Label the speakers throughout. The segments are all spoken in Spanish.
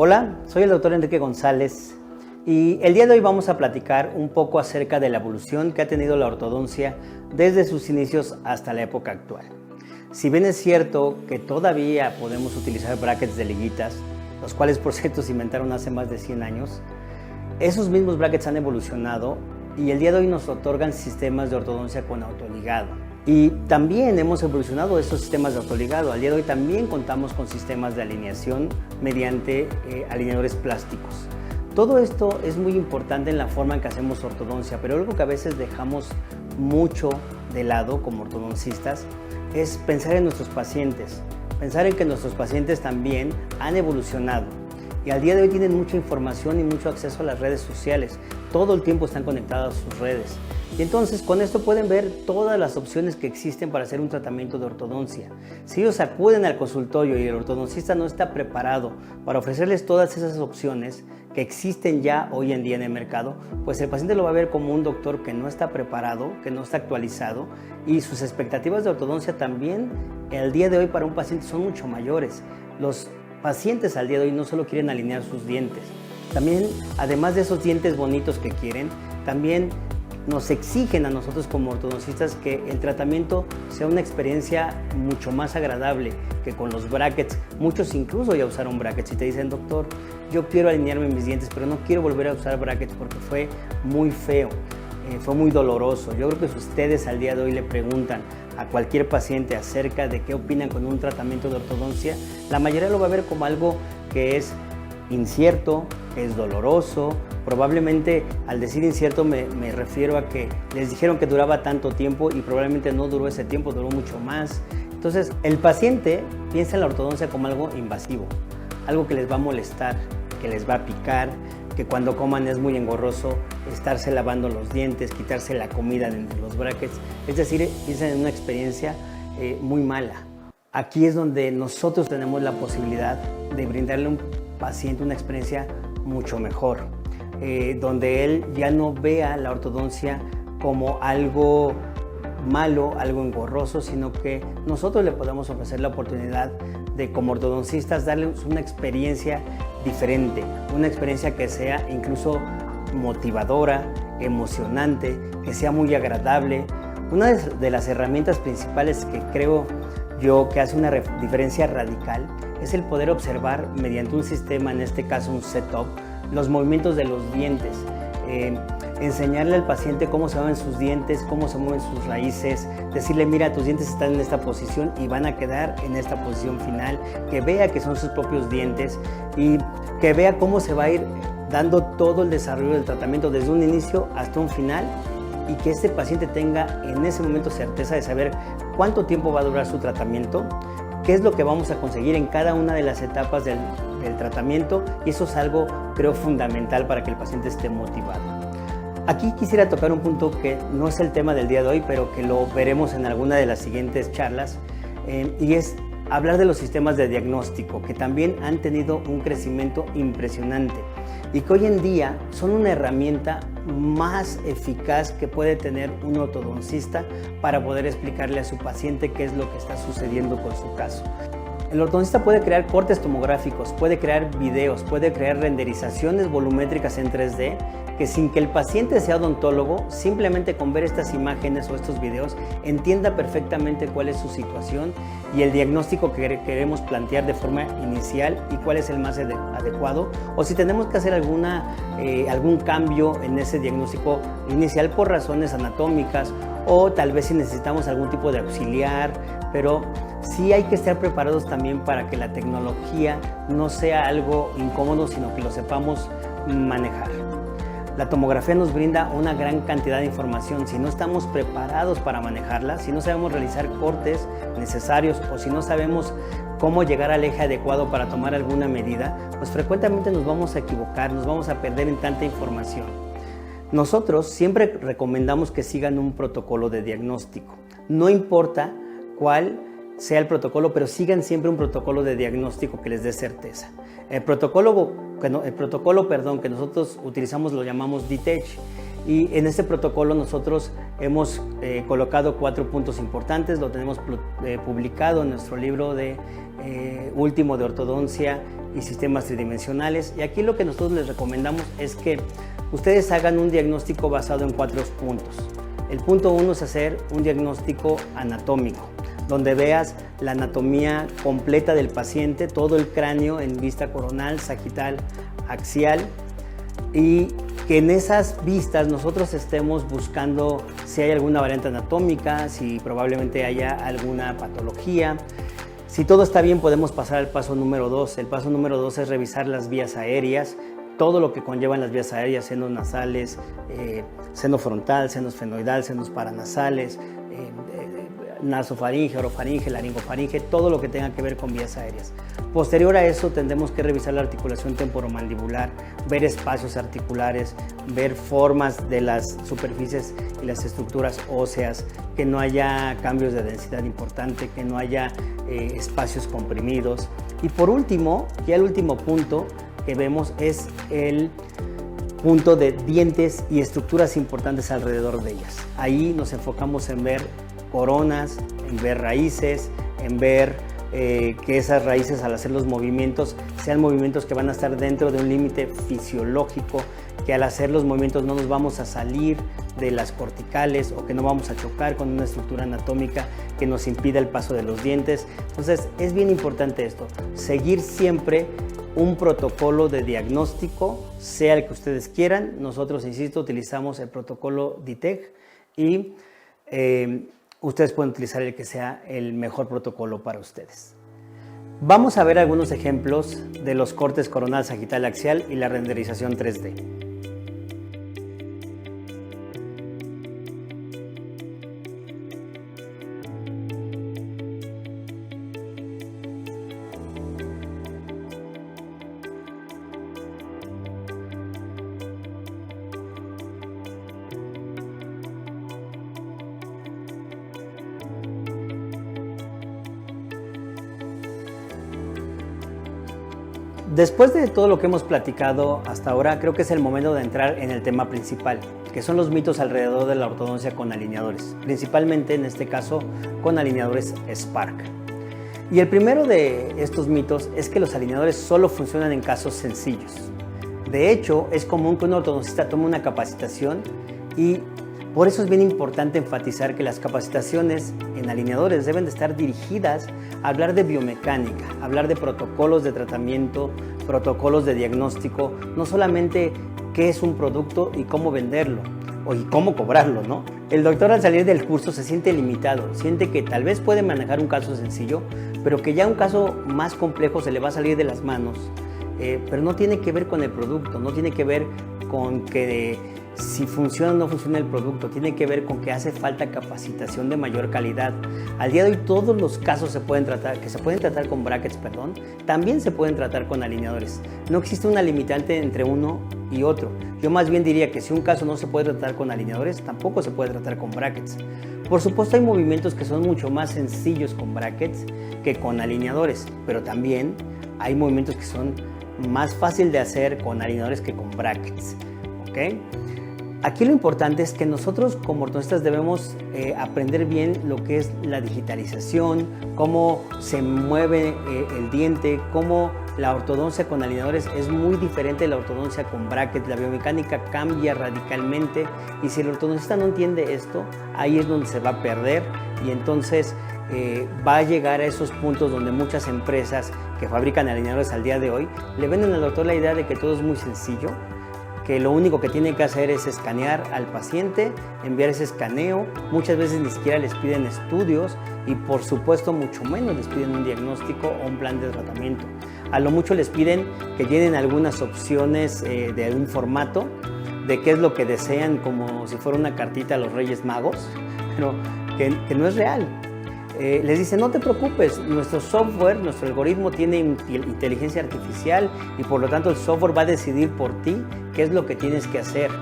Speaker 1: Hola, soy el doctor Enrique González y el día de hoy vamos a platicar un poco acerca de la evolución que ha tenido la ortodoncia desde sus inicios hasta la época actual. Si bien es cierto que todavía podemos utilizar brackets de liguitas, los cuales por cierto se inventaron hace más de 100 años, esos mismos brackets han evolucionado y el día de hoy nos otorgan sistemas de ortodoncia con autoligado. Y también hemos evolucionado estos sistemas de autoligado. Al día de hoy también contamos con sistemas de alineación mediante alineadores plásticos. Todo esto es muy importante en la forma en que hacemos ortodoncia, pero algo que a veces dejamos mucho de lado como ortodoncistas es pensar en nuestros pacientes, pensar en que nuestros pacientes también han evolucionado y al día de hoy tienen mucha información y mucho acceso a las redes sociales. Todo el tiempo están conectados a sus redes. Y entonces con esto pueden ver todas las opciones que existen para hacer un tratamiento de ortodoncia. Si ellos acuden al consultorio y el ortodoncista no está preparado para ofrecerles todas esas opciones que existen ya hoy en día en el mercado, pues el paciente lo va a ver como un doctor que no está preparado, que no está actualizado, y sus expectativas de ortodoncia también el día de hoy para un paciente son mucho mayores. Los pacientes al día de hoy no solo quieren alinear sus dientes, también además de esos dientes bonitos que quieren, también nos exigen a nosotros como ortodoncistas que el tratamiento sea una experiencia mucho más agradable que con los brackets. Muchos incluso ya usaron brackets y te dicen: doctor, yo quiero alinearme mis dientes, pero no quiero volver a usar brackets porque fue muy feo, fue muy doloroso. Yo creo que si ustedes al día de hoy le preguntan a cualquier paciente acerca de qué opinan con un tratamiento de ortodoncia, la mayoría lo va a ver como algo que es incierto, es doloroso. Probablemente al decir incierto me refiero a que les dijeron que duraba tanto tiempo y probablemente no duró ese tiempo, duró mucho más. Entonces el paciente piensa en la ortodoncia como algo invasivo, algo que les va a molestar, que les va a picar, que cuando coman es muy engorroso estarse lavando los dientes, quitarse la comida de entre los brackets. Es decir, piensan en una experiencia muy mala. Aquí es donde nosotros tenemos la posibilidad de brindarle a un paciente una experiencia mucho mejor, donde él ya no vea la ortodoncia como algo malo, algo engorroso, sino que nosotros le podamos ofrecer la oportunidad de, como ortodoncistas, darles una experiencia diferente, una experiencia que sea incluso motivadora, emocionante, que sea muy agradable. Una de las herramientas principales que creo yo que hace una diferencia radical es el poder observar mediante un sistema, en este caso un setup, los movimientos de los dientes, enseñarle al paciente cómo se mueven sus dientes, cómo se mueven sus raíces, decirle: mira, tus dientes están en esta posición y van a quedar en esta posición final, que vea que son sus propios dientes y que vea cómo se va a ir dando todo el desarrollo del tratamiento desde un inicio hasta un final, y que este paciente tenga en ese momento certeza de saber cuánto tiempo va a durar su tratamiento, qué es lo que vamos a conseguir en cada una de las etapas del tratamiento, y eso es algo, creo, fundamental para que el paciente esté motivado. Aquí quisiera tocar un punto que no es el tema del día de hoy, pero que lo veremos en alguna de las siguientes charlas, y es hablar de los sistemas de diagnóstico, que también han tenido un crecimiento impresionante y que hoy en día son una herramienta más eficaz que puede tener un ortodoncista para poder explicarle a su paciente qué es lo que está sucediendo con su caso. El ortodoncista puede crear cortes tomográficos, puede crear videos, puede crear renderizaciones volumétricas en 3D, que sin que el paciente sea odontólogo, simplemente con ver estas imágenes o estos videos, entienda perfectamente cuál es su situación y el diagnóstico que queremos plantear de forma inicial y cuál es el más adecuado, o si tenemos que hacer algún cambio en ese diagnóstico inicial por razones anatómicas, o tal vez si necesitamos algún tipo de auxiliar, pero sí hay que estar preparados también para que la tecnología no sea algo incómodo, sino que lo sepamos manejar. La tomografía nos brinda una gran cantidad de información. Si no estamos preparados para manejarla, si no sabemos realizar cortes necesarios o si no sabemos cómo llegar al eje adecuado para tomar alguna medida, pues frecuentemente nos vamos a equivocar, nos vamos a perder en tanta información. Nosotros siempre recomendamos que sigan un protocolo de diagnóstico. No importa cuál sea el protocolo, pero sigan siempre un protocolo de diagnóstico que les dé certeza. El protocolo que nosotros utilizamos lo llamamos DTECH, Y en este protocolo nosotros hemos colocado 4 puntos importantes, lo tenemos publicado en nuestro libro último de ortodoncia y sistemas tridimensionales. Y aquí lo que nosotros les recomendamos es que ustedes hagan un diagnóstico basado en 4 puntos. El punto 1 es hacer un diagnóstico anatómico, donde veas la anatomía completa del paciente, todo el cráneo en vista coronal, sagital, axial, y que en esas vistas nosotros estemos buscando si hay alguna variante anatómica, si probablemente haya alguna patología. Si todo está bien, podemos pasar al paso número 2. El paso número 2 es revisar las vías aéreas, todo lo que conllevan las vías aéreas, senos nasales, seno frontal, seno esfenoidal, senos paranasales, nasofaringe, orofaringe, laringofaringe, todo lo que tenga que ver con vías aéreas. Posterior a eso tendremos que revisar la articulación temporomandibular, ver espacios articulares, ver formas de las superficies y las estructuras óseas, que no haya cambios de densidad importante, que no haya espacios comprimidos. Y por último, ya el último punto que vemos es el punto de dientes y estructuras importantes alrededor de ellas. Ahí nos enfocamos en ver coronas, en ver raíces, en ver que esas raíces, al hacer los movimientos, sean movimientos que van a estar dentro de un límite fisiológico, que al hacer los movimientos no nos vamos a salir de las corticales o que no vamos a chocar con una estructura anatómica que nos impida el paso de los dientes. Entonces es bien importante esto, seguir siempre un protocolo de diagnóstico, sea el que ustedes quieran. Nosotros, insisto, utilizamos el protocolo DITEC y ustedes pueden utilizar el que sea el mejor protocolo para ustedes. Vamos a ver algunos ejemplos de los cortes coronal, sagital, axial y la renderización 3D. Después de todo lo que hemos platicado hasta ahora, creo que es el momento de entrar en el tema principal, que son los mitos alrededor de la ortodoncia con alineadores, principalmente en este caso con alineadores Spark. Y el primero de estos mitos es que los alineadores solo funcionan en casos sencillos. De hecho, es común que un ortodoncista tome una capacitación y por eso es bien importante enfatizar que las capacitaciones en alineadores deben de estar dirigidas a hablar de biomecánica, hablar de protocolos de tratamiento, protocolos de diagnóstico, no solamente qué es un producto y cómo venderlo y cómo cobrarlo, ¿no? El doctor al salir del curso se siente limitado, siente que tal vez puede manejar un caso sencillo, pero que ya un caso más complejo se le va a salir de las manos, pero no tiene que ver con el producto, no tiene que ver con que si funciona o no funciona el producto, tiene que ver con que hace falta capacitación de mayor calidad. Al día de hoy todos los casos se pueden tratar con brackets, también se pueden tratar con alineadores. No existe una limitante entre uno y otro. Yo más bien diría que si un caso no se puede tratar con alineadores, tampoco se puede tratar con brackets. Por supuesto hay movimientos que son mucho más sencillos con brackets que con alineadores, pero también hay movimientos que son más fácil de hacer con alineadores que con brackets, ¿ok? Aquí lo importante es que nosotros como ortodoncistas debemos aprender bien lo que es la digitalización, cómo se mueve el diente, cómo la ortodoncia con alineadores es muy diferente de la ortodoncia con brackets. La biomecánica cambia radicalmente y si el ortodoncista no entiende esto, ahí es donde se va a perder y entonces va a llegar a esos puntos donde muchas empresas que fabrican alineadores al día de hoy le venden al doctor la idea de que todo es muy sencillo, que lo único que tiene que hacer es escanear al paciente, enviar ese escaneo, muchas veces ni siquiera les piden estudios y por supuesto mucho menos les piden un diagnóstico o un plan de tratamiento. A lo mucho les piden que llenen algunas opciones de algún formato, de qué es lo que desean, como si fuera una cartita a los Reyes Magos, pero que no es real. Les dicen, no te preocupes, nuestro software, nuestro algoritmo tiene inteligencia artificial y por lo tanto el software va a decidir por ti qué es lo que tienes que hacer.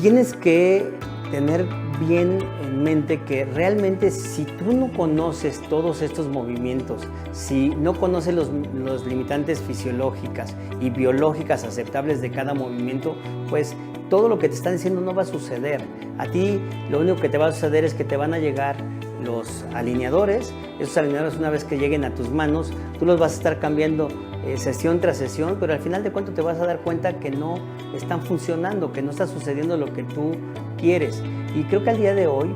Speaker 1: Tienes que tener bien en mente que realmente si tú no conoces todos estos movimientos, si no conoces los limitantes fisiológicas y biológicas aceptables de cada movimiento, pues todo lo que te están diciendo no va a suceder. A ti lo único que te va a suceder es que te van a llegar los alineadores. Esos alineadores, una vez que lleguen a tus manos, tú los vas a estar cambiando sesión tras sesión, pero al final de cuentas te vas a dar cuenta que no están funcionando, que no está sucediendo lo que tú quieres. Y creo que al día de hoy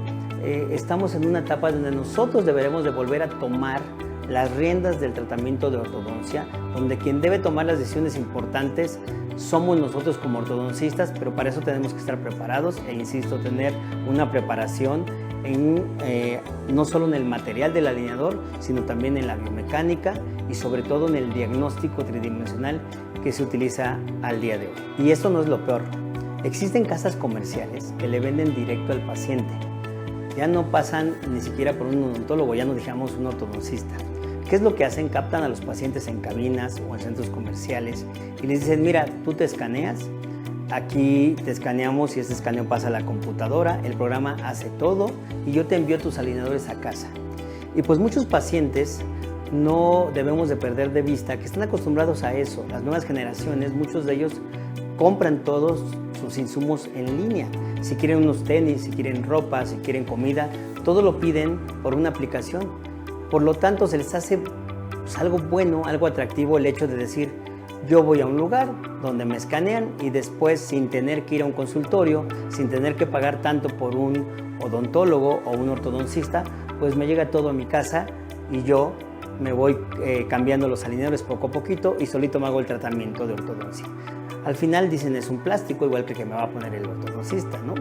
Speaker 1: estamos en una etapa donde nosotros deberemos de volver a tomar las riendas del tratamiento de ortodoncia, donde quien debe tomar las decisiones importantes somos nosotros como ortodoncistas, pero para eso tenemos que estar preparados e insisto, tener una preparación no solo en el material del alineador, sino también en la biomecánica y sobre todo en el diagnóstico tridimensional que se utiliza al día de hoy. Y esto no es lo peor. Existen casas comerciales que le venden directo al paciente. Ya no pasan ni siquiera por un odontólogo, ya no digamos un ortodoncista. ¿Qué es lo que hacen? Captan a los pacientes en cabinas o en centros comerciales y les dicen, mira, tú te escaneas, aquí te escaneamos y este escaneo pasa a la computadora, el programa hace todo y yo te envío tus alineadores a casa. Y pues muchos pacientes no debemos de perder de vista que están acostumbrados a eso. Las nuevas generaciones, muchos de ellos compran todos sus insumos en línea. Si quieren unos tenis, si quieren ropa, si quieren comida, todo lo piden por una aplicación. Por lo tanto, se les hace pues, algo bueno, algo atractivo el hecho de decir, yo voy a un lugar donde me escanean y después, sin tener que ir a un consultorio, sin tener que pagar tanto por un odontólogo o un ortodoncista, pues me llega todo a mi casa y yo me voy cambiando los alineadores poco a poquito y solito me hago el tratamiento de ortodoncia. Al final dicen es un plástico igual que me va a poner el ortodoncista, ¿no?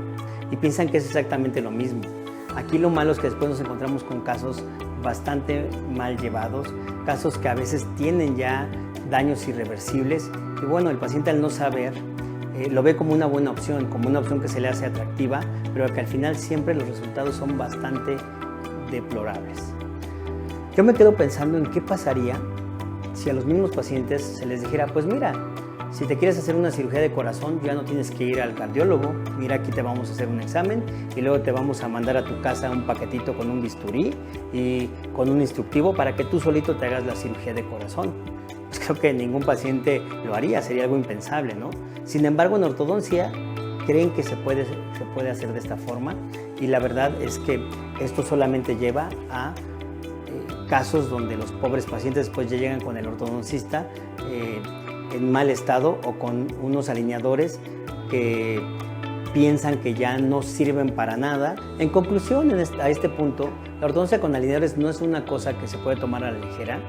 Speaker 1: Y piensan que es exactamente lo mismo. Aquí lo malo es que después nos encontramos con casos bastante mal llevados, casos que a veces tienen ya daños irreversibles y bueno, el paciente al no saber lo ve como una buena opción, como una opción que se le hace atractiva, pero que al final siempre los resultados son bastante deplorables. Yo me quedo pensando en qué pasaría si a los mismos pacientes se les dijera, pues mira, si te quieres hacer una cirugía de corazón, ya no tienes que ir al cardiólogo, mira aquí te vamos a hacer un examen y luego te vamos a mandar a tu casa un paquetito con un bisturí y con un instructivo para que tú solito te hagas la cirugía de corazón. Pues creo que ningún paciente lo haría, sería algo impensable, ¿no? Sin embargo, en ortodoncia creen que se puede hacer de esta forma y la verdad es que esto solamente lleva a casos donde los pobres pacientes después ya llegan con el ortodoncista en mal estado o con unos alineadores que piensan que ya no sirven para nada. En conclusión, a este punto, la ortodoncia con alineadores no es una cosa que se puede tomar a la ligera.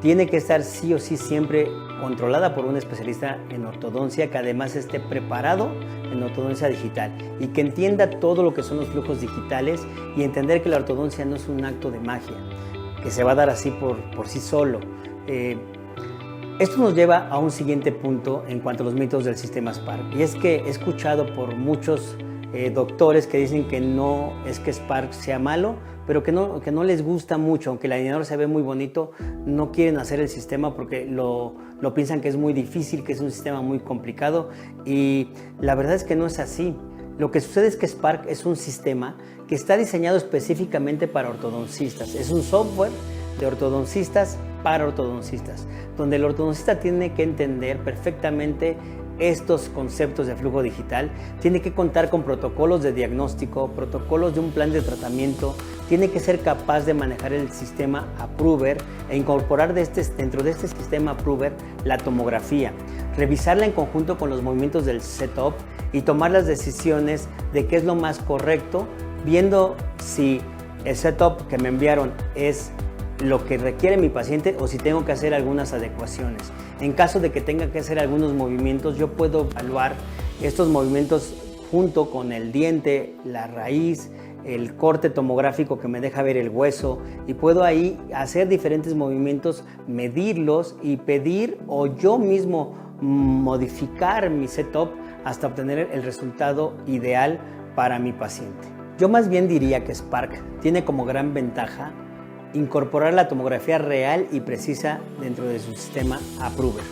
Speaker 1: Tiene que estar sí o sí siempre controlada por un especialista en ortodoncia que además esté preparado en ortodoncia digital y que entienda todo lo que son los flujos digitales y entender que la ortodoncia no es un acto de magia, que se va a dar así por sí solo. Esto nos lleva a un siguiente punto en cuanto a los mitos del sistema Spark. Y es que he escuchado por muchos doctores que dicen que no es que Spark sea malo, pero que no les gusta mucho, aunque el alineador se ve muy bonito, no quieren hacer el sistema porque lo piensan que es muy difícil, que es un sistema muy complicado y la verdad es que no es así. Lo que sucede es que Spark es un sistema que está diseñado específicamente para ortodoncistas. Es un software de ortodoncistas para ortodoncistas, donde el ortodoncista tiene que entender perfectamente estos conceptos de flujo digital, tiene que contar con protocolos de diagnóstico, protocolos de un plan de tratamiento, tiene que ser capaz de manejar el sistema Approver e incorporar dentro de este sistema Approver la tomografía, revisarla en conjunto con los movimientos del setup y tomar las decisiones de qué es lo más correcto, viendo si el setup que me enviaron es lo que requiere mi paciente o si tengo que hacer algunas adecuaciones. En caso de que tenga que hacer algunos movimientos, yo puedo evaluar estos movimientos junto con el diente, la raíz, el corte tomográfico que me deja ver el hueso y puedo ahí hacer diferentes movimientos, medirlos y pedir o yo mismo modificar mi setup hasta obtener el resultado ideal para mi paciente. Yo más bien diría que Spark tiene como gran ventaja incorporar la tomografía real y precisa dentro de su sistema Approver.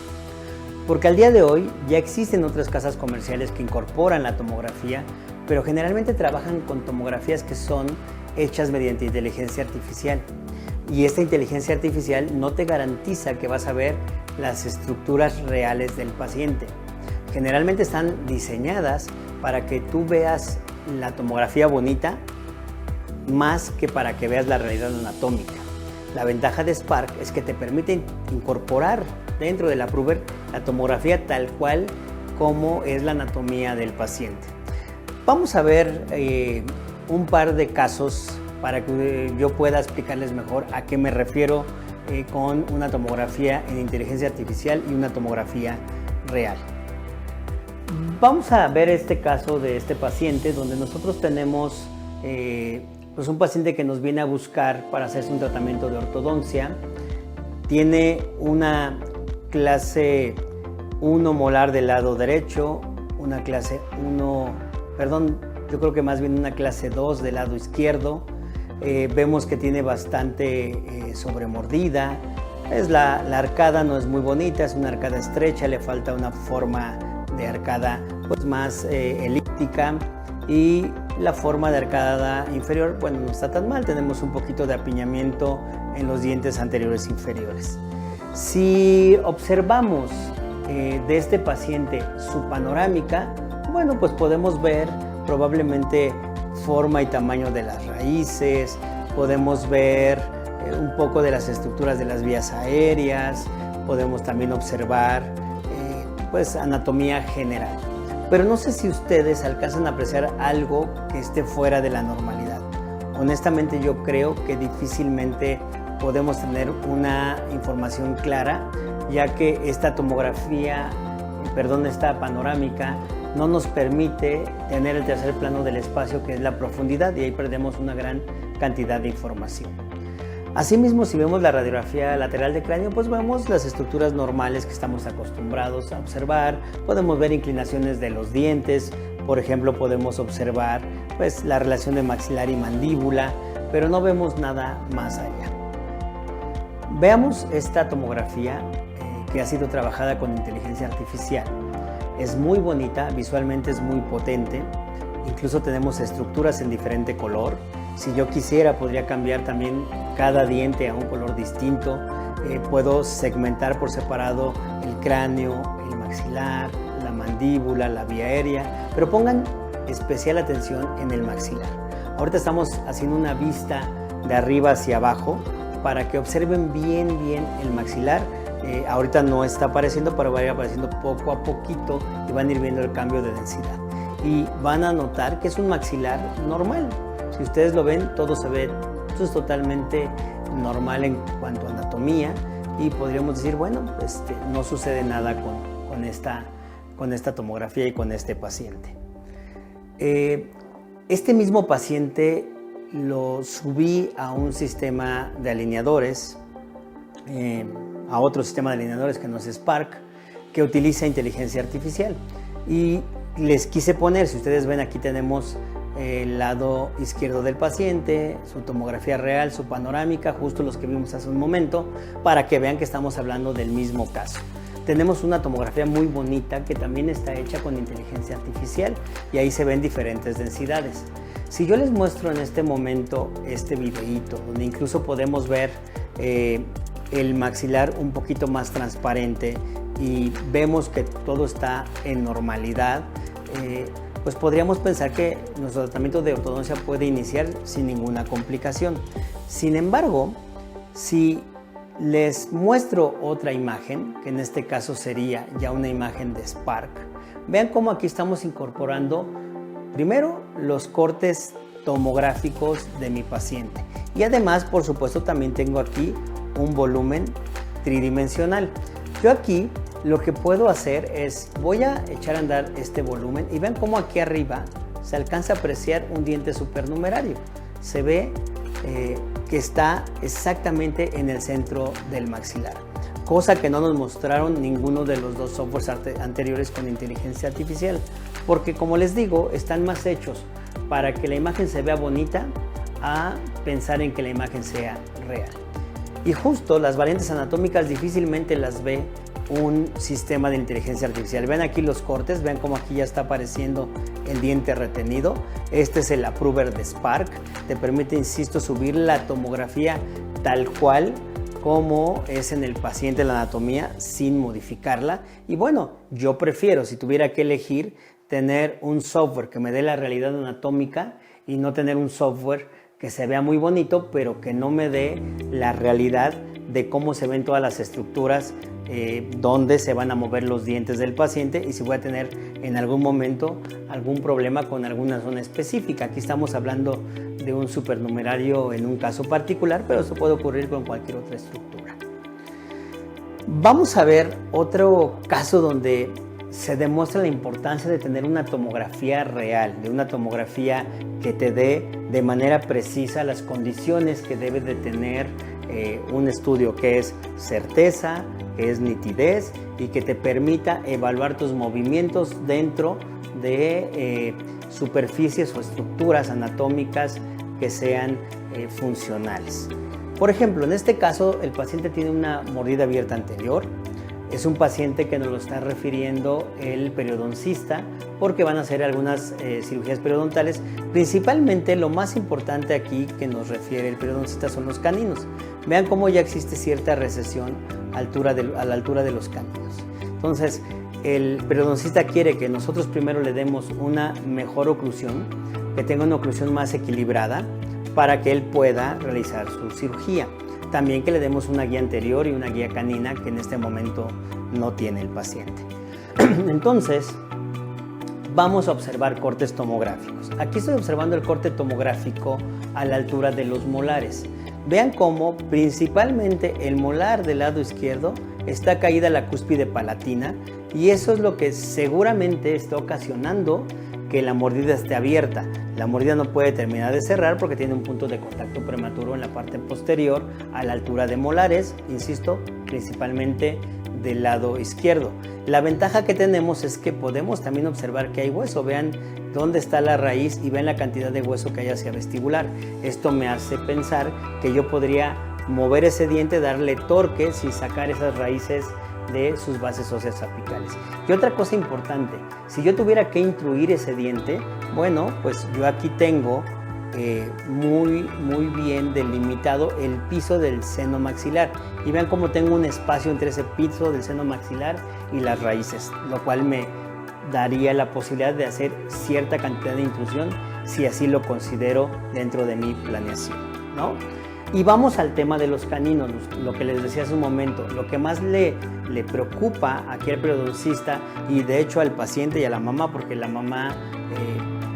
Speaker 1: Porque al día de hoy ya existen otras casas comerciales que incorporan la tomografía, pero generalmente trabajan con tomografías que son hechas mediante inteligencia artificial. Y esta inteligencia artificial no te garantiza que vas a ver las estructuras reales del paciente. Generalmente están diseñadas para que tú veas la tomografía bonita más que para que veas la realidad anatómica. La ventaja de Spark es que te permite incorporar dentro de la Bruber la tomografía tal cual como es la anatomía del paciente. Vamos a ver un par de casos para que yo pueda explicarles mejor a qué me refiero con una tomografía en inteligencia artificial y una tomografía real. Vamos a ver este caso de este paciente donde nosotros tenemos pues un paciente que nos viene a buscar para hacerse un tratamiento de ortodoncia. Tiene una clase 1 molar del lado derecho, una clase 1, perdón, yo creo que más bien una clase 2 del lado izquierdo. Vemos que tiene bastante sobremordida. La arcada no es muy bonita, es una arcada estrecha, le falta una forma de arcada pues más elíptica, y la forma de arcada inferior, bueno, no está tan mal, tenemos un poquito de apiñamiento en los dientes anteriores inferiores. Si observamos de este paciente su panorámica, bueno, pues podemos ver probablemente forma y tamaño de las raíces, podemos ver un poco de las estructuras de las vías aéreas, podemos también observar pues anatomía general. Pero no sé si ustedes alcanzan a apreciar algo que esté fuera de la normalidad. Honestamente yo creo que difícilmente podemos tener una información clara, ya que esta tomografía, esta panorámica, no nos permite tener el tercer plano del espacio, que es la profundidad, y ahí perdemos una gran cantidad de información. Asimismo, si vemos la radiografía lateral de cráneo, pues vemos las estructuras normales que estamos acostumbrados a observar. Podemos ver inclinaciones de los dientes, por ejemplo, podemos observar pues la relación de maxilar y mandíbula, pero no vemos nada más allá. Veamos esta tomografía que ha sido trabajada con inteligencia artificial. Es muy bonita, visualmente es muy potente, incluso tenemos estructuras en diferente color. Si yo quisiera, podría cambiar también cada diente a un color distinto. Puedo segmentar por separado el cráneo, el maxilar, la mandíbula, la vía aérea, pero pongan especial atención en el maxilar. Ahorita estamos haciendo una vista de arriba hacia abajo para que observen bien el maxilar. Ahorita no está apareciendo, pero va a ir apareciendo poco a poquito y van a ir viendo el cambio de densidad. Y van a notar que es un maxilar normal. Si ustedes lo ven, todo se ve, esto es totalmente normal en cuanto a anatomía, y podríamos decir, bueno, no sucede nada con esta tomografía y con este paciente. Este mismo paciente lo subí a un sistema de alineadores, a otro sistema de alineadores que no es Spark, que utiliza inteligencia artificial. Y les quise poner, si ustedes ven, aquí tenemos el lado izquierdo del paciente, su tomografía real, su panorámica, justo los que vimos hace un momento, para que vean que estamos hablando del mismo caso. Tenemos una tomografía muy bonita que también está hecha con inteligencia artificial, y ahí se ven diferentes densidades. Si yo les muestro en este momento este videíto, donde incluso podemos ver el maxilar un poquito más transparente y vemos que todo está en normalidad, pues podríamos pensar que nuestro tratamiento de ortodoncia puede iniciar sin ninguna complicación. Sin embargo, si les muestro otra imagen, que en este caso sería ya una imagen de Spark, vean cómo aquí estamos incorporando primero los cortes tomográficos de mi paciente, y además, por supuesto, también tengo aquí un volumen tridimensional. Yo aquí lo que puedo hacer es, voy a echar a andar este volumen, y vean cómo aquí arriba se alcanza a apreciar un diente supernumerario. Se ve que está exactamente en el centro del maxilar, cosa que no nos mostraron ninguno de los dos softwares anteriores con inteligencia artificial, porque, como les digo, están más hechos para que la imagen se vea bonita a pensar en que la imagen sea real. Y justo las variantes anatómicas difícilmente las ve un sistema de inteligencia artificial. Vean aquí los cortes, vean cómo aquí ya está apareciendo el diente retenido. Este es el Approver de Spark. Te permite, insisto, subir la tomografía tal cual como es en el paciente la anatomía sin modificarla. Y bueno, yo prefiero, si tuviera que elegir, tener un software que me dé la realidad anatómica y no tener un software que se vea muy bonito, pero que no me dé la realidad de cómo se ven todas las estructuras, dónde se van a mover los dientes del paciente y si voy a tener en algún momento algún problema con alguna zona específica. Aquí estamos hablando de un supernumerario en un caso particular, pero eso puede ocurrir con cualquier otra estructura. Vamos a ver otro caso donde se demuestra la importancia de tener una tomografía real, de una tomografía que te dé de manera precisa las condiciones que debe de tener un estudio, que es certeza, que es nitidez y que te permita evaluar tus movimientos dentro de superficies o estructuras anatómicas que sean funcionales. Por ejemplo, en este caso el paciente tiene una mordida abierta anterior. Es un paciente que nos lo está refiriendo el periodoncista porque van a hacer algunas cirugías periodontales. Principalmente lo más importante aquí que nos refiere el periodoncista son los caninos. Vean cómo ya existe cierta recesión a la altura de los caninos. Entonces, el periodoncista quiere que nosotros primero le demos una mejor oclusión, que tenga una oclusión más equilibrada para que él pueda realizar su cirugía. También que le demos una guía anterior y una guía canina que en este momento no tiene el paciente. Entonces, vamos a observar cortes tomográficos. Aquí estoy observando el corte tomográfico a la altura de los molares. Vean cómo principalmente el molar del lado izquierdo está caída la cúspide palatina y eso es lo que seguramente está ocasionando que la mordida esté abierta. La mordida no puede terminar de cerrar porque tiene un punto de contacto prematuro en la parte posterior a la altura de molares, insisto, principalmente del lado izquierdo. La ventaja que tenemos es que podemos también observar que hay hueso. Vean dónde está la raíz y vean la cantidad de hueso que hay hacia vestibular. Esto me hace pensar que yo podría mover ese diente, darle torque sin sacar esas raíces de sus bases óseas apicales. Y otra cosa importante, si yo tuviera que intruir ese diente, bueno, pues yo aquí tengo muy bien delimitado el piso del seno maxilar y vean cómo tengo un espacio entre ese piso del seno maxilar y las raíces, lo cual me daría la posibilidad de hacer cierta cantidad de intrusión si así lo considero dentro de mi planeación, ¿no? Y vamos al tema de los caninos, lo que les decía hace un momento. Lo que más le preocupa aquí al periodoncista y de hecho al paciente y a la mamá, porque la mamá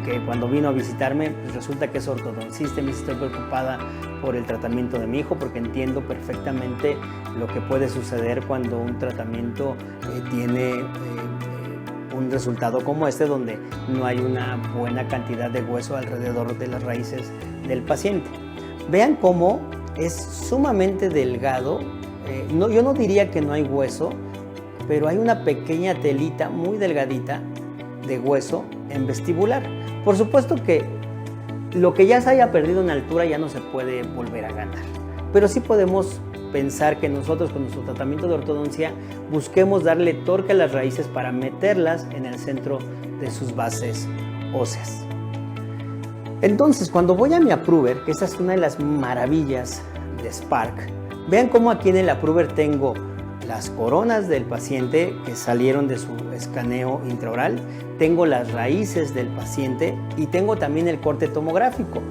Speaker 1: que cuando vino a visitarme pues resulta que es ortodoncista y me dice: estoy preocupada por el tratamiento de mi hijo porque entiendo perfectamente lo que puede suceder cuando un tratamiento tiene un resultado como este, donde no hay una buena cantidad de hueso alrededor de las raíces del paciente. Vean cómo es sumamente delgado. Yo no diría que no hay hueso, pero hay una pequeña telita muy delgadita de hueso en vestibular. Por supuesto que lo que ya se haya perdido en altura ya no se puede volver a ganar, pero sí podemos pensar que nosotros con nuestro tratamiento de ortodoncia busquemos darle torque a las raíces para meterlas en el centro de sus bases óseas. Entonces, cuando voy a mi Approver, que esa es una de las maravillas de Spark, vean cómo aquí en el Approver tengo las coronas del paciente que salieron de su escaneo intraoral, tengo las raíces del paciente y tengo también el corte tomográfico.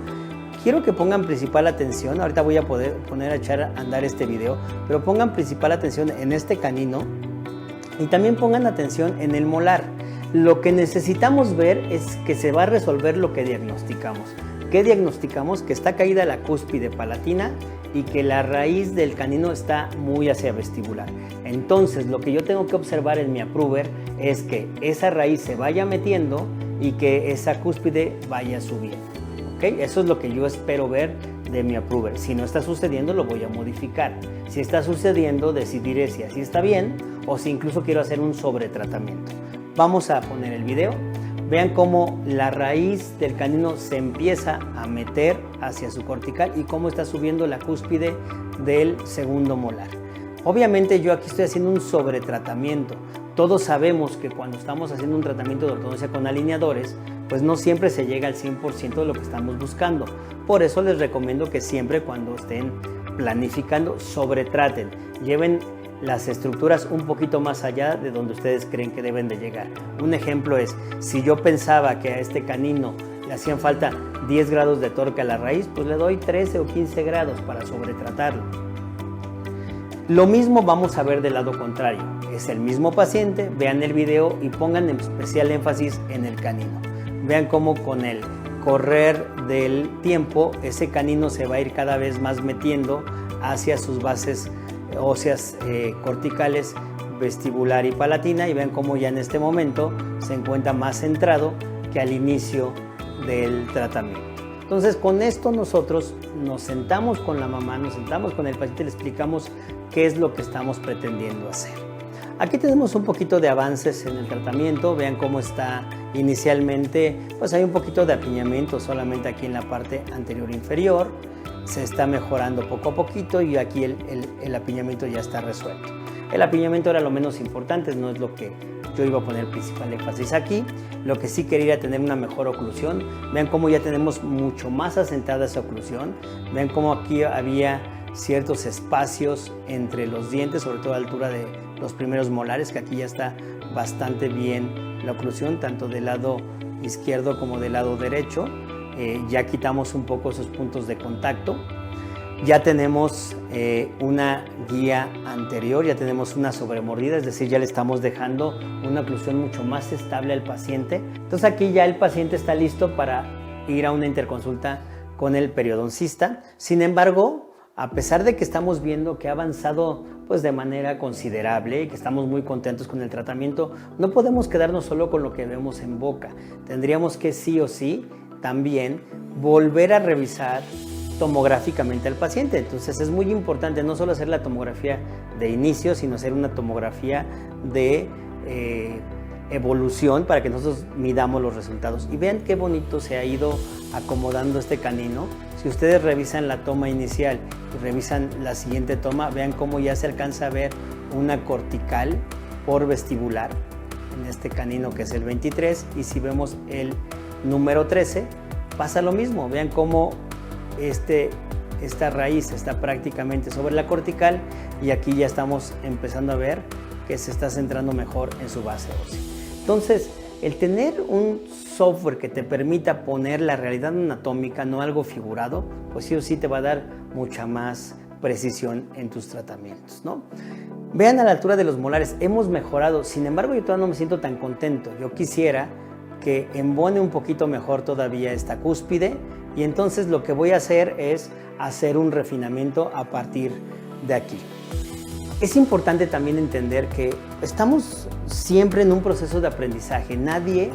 Speaker 1: Quiero que pongan principal atención, ahorita voy a poner a echar a andar este video, pero pongan principal atención en este canino y también pongan atención en el molar. Lo que necesitamos ver es que se va a resolver lo que diagnosticamos. ¿Qué diagnosticamos? Que está caída la cúspide palatina y que la raíz del canino está muy hacia vestibular. Entonces, lo que yo tengo que observar en mi Approver es que esa raíz se vaya metiendo y que esa cúspide vaya subiendo. ¿Okay? Eso es lo que yo espero ver de mi Approver. Si no está sucediendo, lo voy a modificar. Si está sucediendo, decidiré si así está bien o si incluso quiero hacer un sobretratamiento. Vamos a poner el video. Vean cómo la raíz del canino se empieza a meter hacia su cortical y cómo está subiendo la cúspide del segundo molar. Obviamente yo aquí estoy haciendo un sobretratamiento. Todos sabemos que cuando estamos haciendo un tratamiento de ortodoncia con alineadores, pues no siempre se llega al 100% de lo que estamos buscando. Por eso les recomiendo que siempre cuando estén planificando, sobretraten, lleven las estructuras un poquito más allá de donde ustedes creen que deben de llegar. Un ejemplo es, si yo pensaba que a este canino le hacían falta 10 grados de torque a la raíz, pues le doy 13 o 15 grados para sobretratarlo. Lo mismo vamos a ver del lado contrario. Es el mismo paciente, vean el video y pongan especial énfasis en el canino. Vean cómo con el correr del tiempo ese canino se va a ir cada vez más metiendo hacia sus bases óseas corticales, vestibular y palatina, y vean cómo ya en este momento se encuentra más centrado que al inicio del tratamiento. Entonces, con esto nosotros nos sentamos con la mamá, nos sentamos con el paciente y le explicamos qué es lo que estamos pretendiendo hacer. Aquí tenemos un poquito de avances en el tratamiento. Vean cómo está inicialmente, pues hay un poquito de apiñamiento solamente aquí en la parte anterior inferior. Se está mejorando poco a poquito y aquí el apiñamiento ya está resuelto. El apiñamiento era lo menos importante, no es lo que yo iba a poner principal énfasis aquí. Lo que sí quería era tener una mejor oclusión. Vean cómo ya tenemos mucho más asentada esa oclusión. Vean cómo aquí había ciertos espacios entre los dientes, sobre todo a la altura de los primeros molares, que aquí ya está bastante bien la oclusión, tanto del lado izquierdo como del lado derecho. Ya quitamos un poco esos puntos de contacto. Ya tenemos una guía anterior, ya tenemos una sobremordida, es decir, ya le estamos dejando una oclusión mucho más estable al paciente. Entonces aquí ya el paciente está listo para ir a una interconsulta con el periodoncista. Sin embargo, a pesar de que estamos viendo que ha avanzado pues, de manera considerable y que estamos muy contentos con el tratamiento, no podemos quedarnos solo con lo que vemos en boca. Tendríamos que sí o sí también volver a revisar tomográficamente al paciente. Entonces es muy importante no solo hacer la tomografía de inicio, sino hacer una tomografía de evolución para que nosotros midamos los resultados. Y vean qué bonito se ha ido acomodando este canino. Si ustedes revisan la toma inicial y revisan la siguiente toma, vean cómo ya se alcanza a ver una cortical por vestibular en este canino que es el 23, y si vemos el número 13 pasa lo mismo. Vean cómo esta raíz está prácticamente sobre la cortical y aquí ya estamos empezando a ver que se está centrando mejor en su base ósea. Entonces, el tener un software que te permita poner la realidad anatómica, no algo figurado, pues sí o sí te va a dar mucha más precisión en tus tratamientos, ¿no? Vean a la altura de los molares, hemos mejorado. Sin embargo, yo todavía no me siento tan contento. Yo quisiera que embone un poquito mejor todavía esta cúspide, y entonces lo que voy a hacer es hacer un refinamiento a partir de aquí. Es importante también entender que estamos siempre en un proceso de aprendizaje. Nadie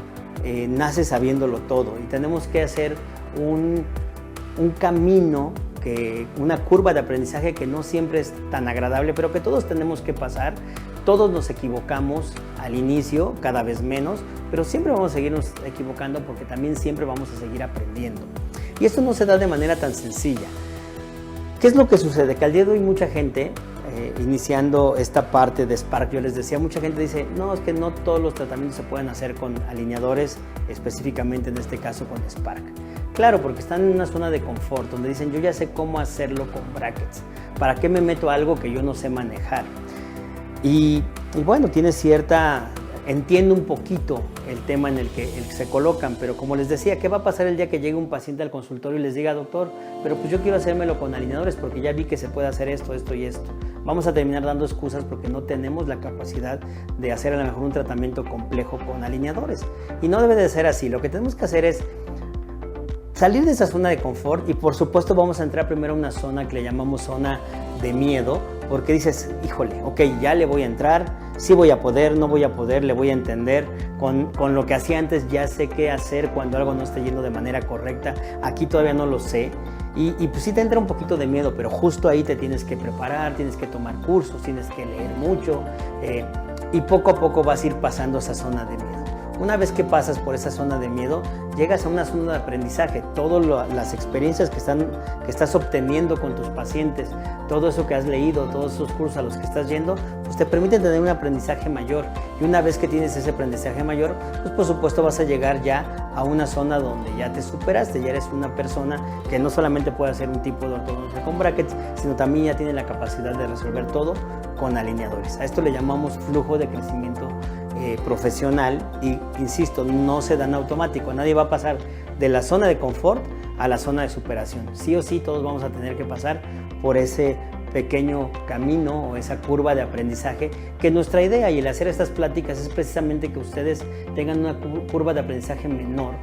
Speaker 1: nace sabiéndolo todo y tenemos que hacer un camino, una curva de aprendizaje que no siempre es tan agradable, pero que todos tenemos que pasar. Todos nos equivocamos al inicio, cada vez menos, pero siempre vamos a seguirnos equivocando porque también siempre vamos a seguir aprendiendo. Y esto no se da de manera tan sencilla. ¿Qué es lo que sucede? Que al día de hoy mucha gente, iniciando esta parte de Spark, yo les decía, mucha gente dice, no, es que no todos los tratamientos se pueden hacer con alineadores, específicamente en este caso con Spark. Claro, porque están en una zona de confort, donde dicen, yo ya sé cómo hacerlo con brackets. ¿Para qué me meto a algo que yo no sé manejar? Y bueno, tiene cierta... Entiendo un poquito el tema en el que se colocan, pero como les decía, ¿qué va a pasar el día que llegue un paciente al consultorio y les diga, doctor, pero pues yo quiero hacérmelo con alineadores porque ya vi que se puede hacer esto, esto y esto? Vamos a terminar dando excusas porque no tenemos la capacidad de hacer a lo mejor un tratamiento complejo con alineadores. Y no debe de ser así. Lo que tenemos que hacer es salir de esa zona de confort, y por supuesto vamos a entrar primero a una zona que le llamamos zona de miedo, porque dices, híjole, ok, ya le voy a entrar, sí voy a poder, no voy a poder, le voy a entender, con lo que hacía antes ya sé qué hacer cuando algo no esté yendo de manera correcta, aquí todavía no lo sé, y pues sí te entra un poquito de miedo, pero justo ahí te tienes que preparar, tienes que tomar cursos, tienes que leer mucho, y poco a poco vas a ir pasando esa zona de miedo. Una vez que pasas por esa zona de miedo, llegas a una zona de aprendizaje. Todas las experiencias que estás obteniendo con tus pacientes, todo eso que has leído, todos esos cursos a los que estás yendo, pues te permiten tener un aprendizaje mayor. Y una vez que tienes ese aprendizaje mayor, pues por supuesto vas a llegar ya a una zona donde ya te superaste, ya eres una persona que no solamente puede hacer un tipo de ortodoncia con brackets, sino también ya tiene la capacidad de resolver todo con alineadores. A esto le llamamos flujo de crecimiento profesional y, insisto, no se dan automático. Nadie va a pasar de la zona de confort a la zona de superación. Sí o sí, todos vamos a tener que pasar por ese pequeño camino o esa curva de aprendizaje, que nuestra idea y el hacer estas pláticas es precisamente que ustedes tengan una curva de aprendizaje menor,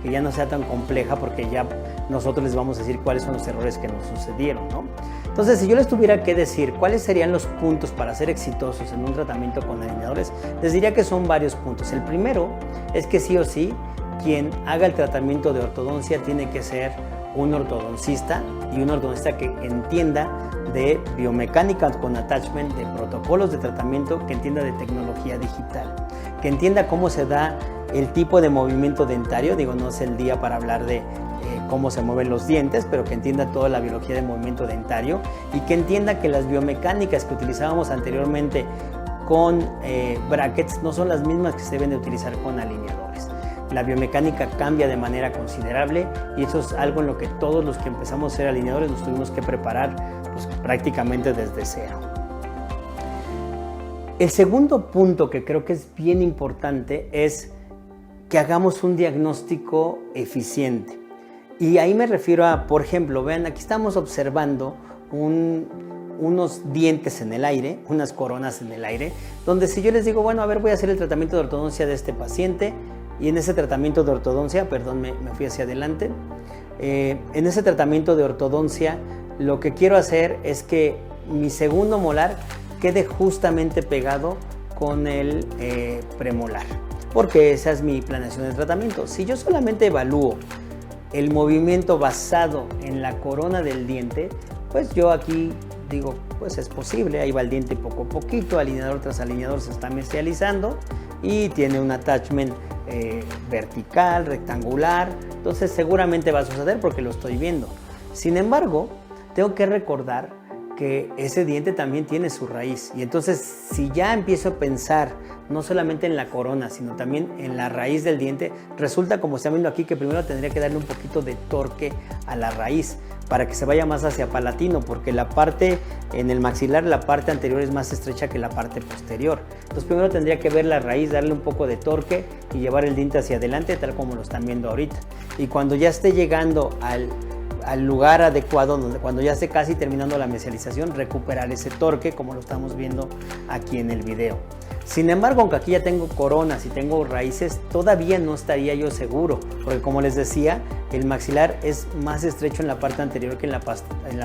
Speaker 1: que ya no sea tan compleja, porque ya nosotros les vamos a decir cuáles son los errores que nos sucedieron, ¿no? Entonces, si yo les tuviera que decir cuáles serían los puntos para ser exitosos en un tratamiento con alineadores, les diría que son varios puntos. El primero es que sí o sí, quien haga el tratamiento de ortodoncia tiene que ser un ortodoncista, y un ortodoncista que entienda de biomecánica con attachment, de protocolos de tratamiento, que entienda de tecnología digital, que entienda cómo se da el tipo de movimiento dentario. Digo, no es el día para hablar de cómo se mueven los dientes, pero que entienda toda la biología del movimiento dentario y que entienda que las biomecánicas que utilizábamos anteriormente con brackets no son las mismas que se deben de utilizar con alineadores. La biomecánica cambia de manera considerable y eso es algo en lo que todos los que empezamos a ser alineadores nos tuvimos que preparar, pues, prácticamente desde cero. El segundo punto que creo que es bien importante es que hagamos un diagnóstico eficiente. Y ahí me refiero a, por ejemplo, vean, aquí estamos observando unos dientes en el aire, unas coronas en el aire, donde si yo les digo, bueno, a ver, voy a hacer el tratamiento de ortodoncia de este paciente, y en ese tratamiento de ortodoncia, perdón, me fui hacia adelante, en ese tratamiento de ortodoncia, lo que quiero hacer es que mi segundo molar quede justamente pegado con el premolar, porque esa es mi planeación de tratamiento. Si yo solamente evalúo el movimiento basado en la corona del diente, pues yo aquí digo, pues es posible, ahí va el diente poco a poquito, alineador tras alineador se está mesializando y tiene un attachment vertical, rectangular, entonces seguramente va a suceder porque lo estoy viendo. Sin embargo, tengo que recordar que ese diente también tiene su raíz, y entonces si ya empiezo a pensar no solamente en la corona, sino también en la raíz del diente, resulta, como están viendo aquí, que primero tendría que darle un poquito de torque a la raíz para que se vaya más hacia palatino, porque la parte en el maxilar, la parte anterior es más estrecha que la parte posterior. Entonces primero tendría que ver la raíz, darle un poco de torque y llevar el diente hacia adelante, tal como lo están viendo ahorita. Y cuando ya esté llegando al lugar adecuado, cuando ya esté casi terminando la mesialización, recuperar ese torque, como lo estamos viendo aquí en el video. Sin embargo, aunque aquí ya tengo coronas y tengo raíces, todavía no estaría yo seguro, porque como les decía, el maxilar es más estrecho en la parte anterior que en la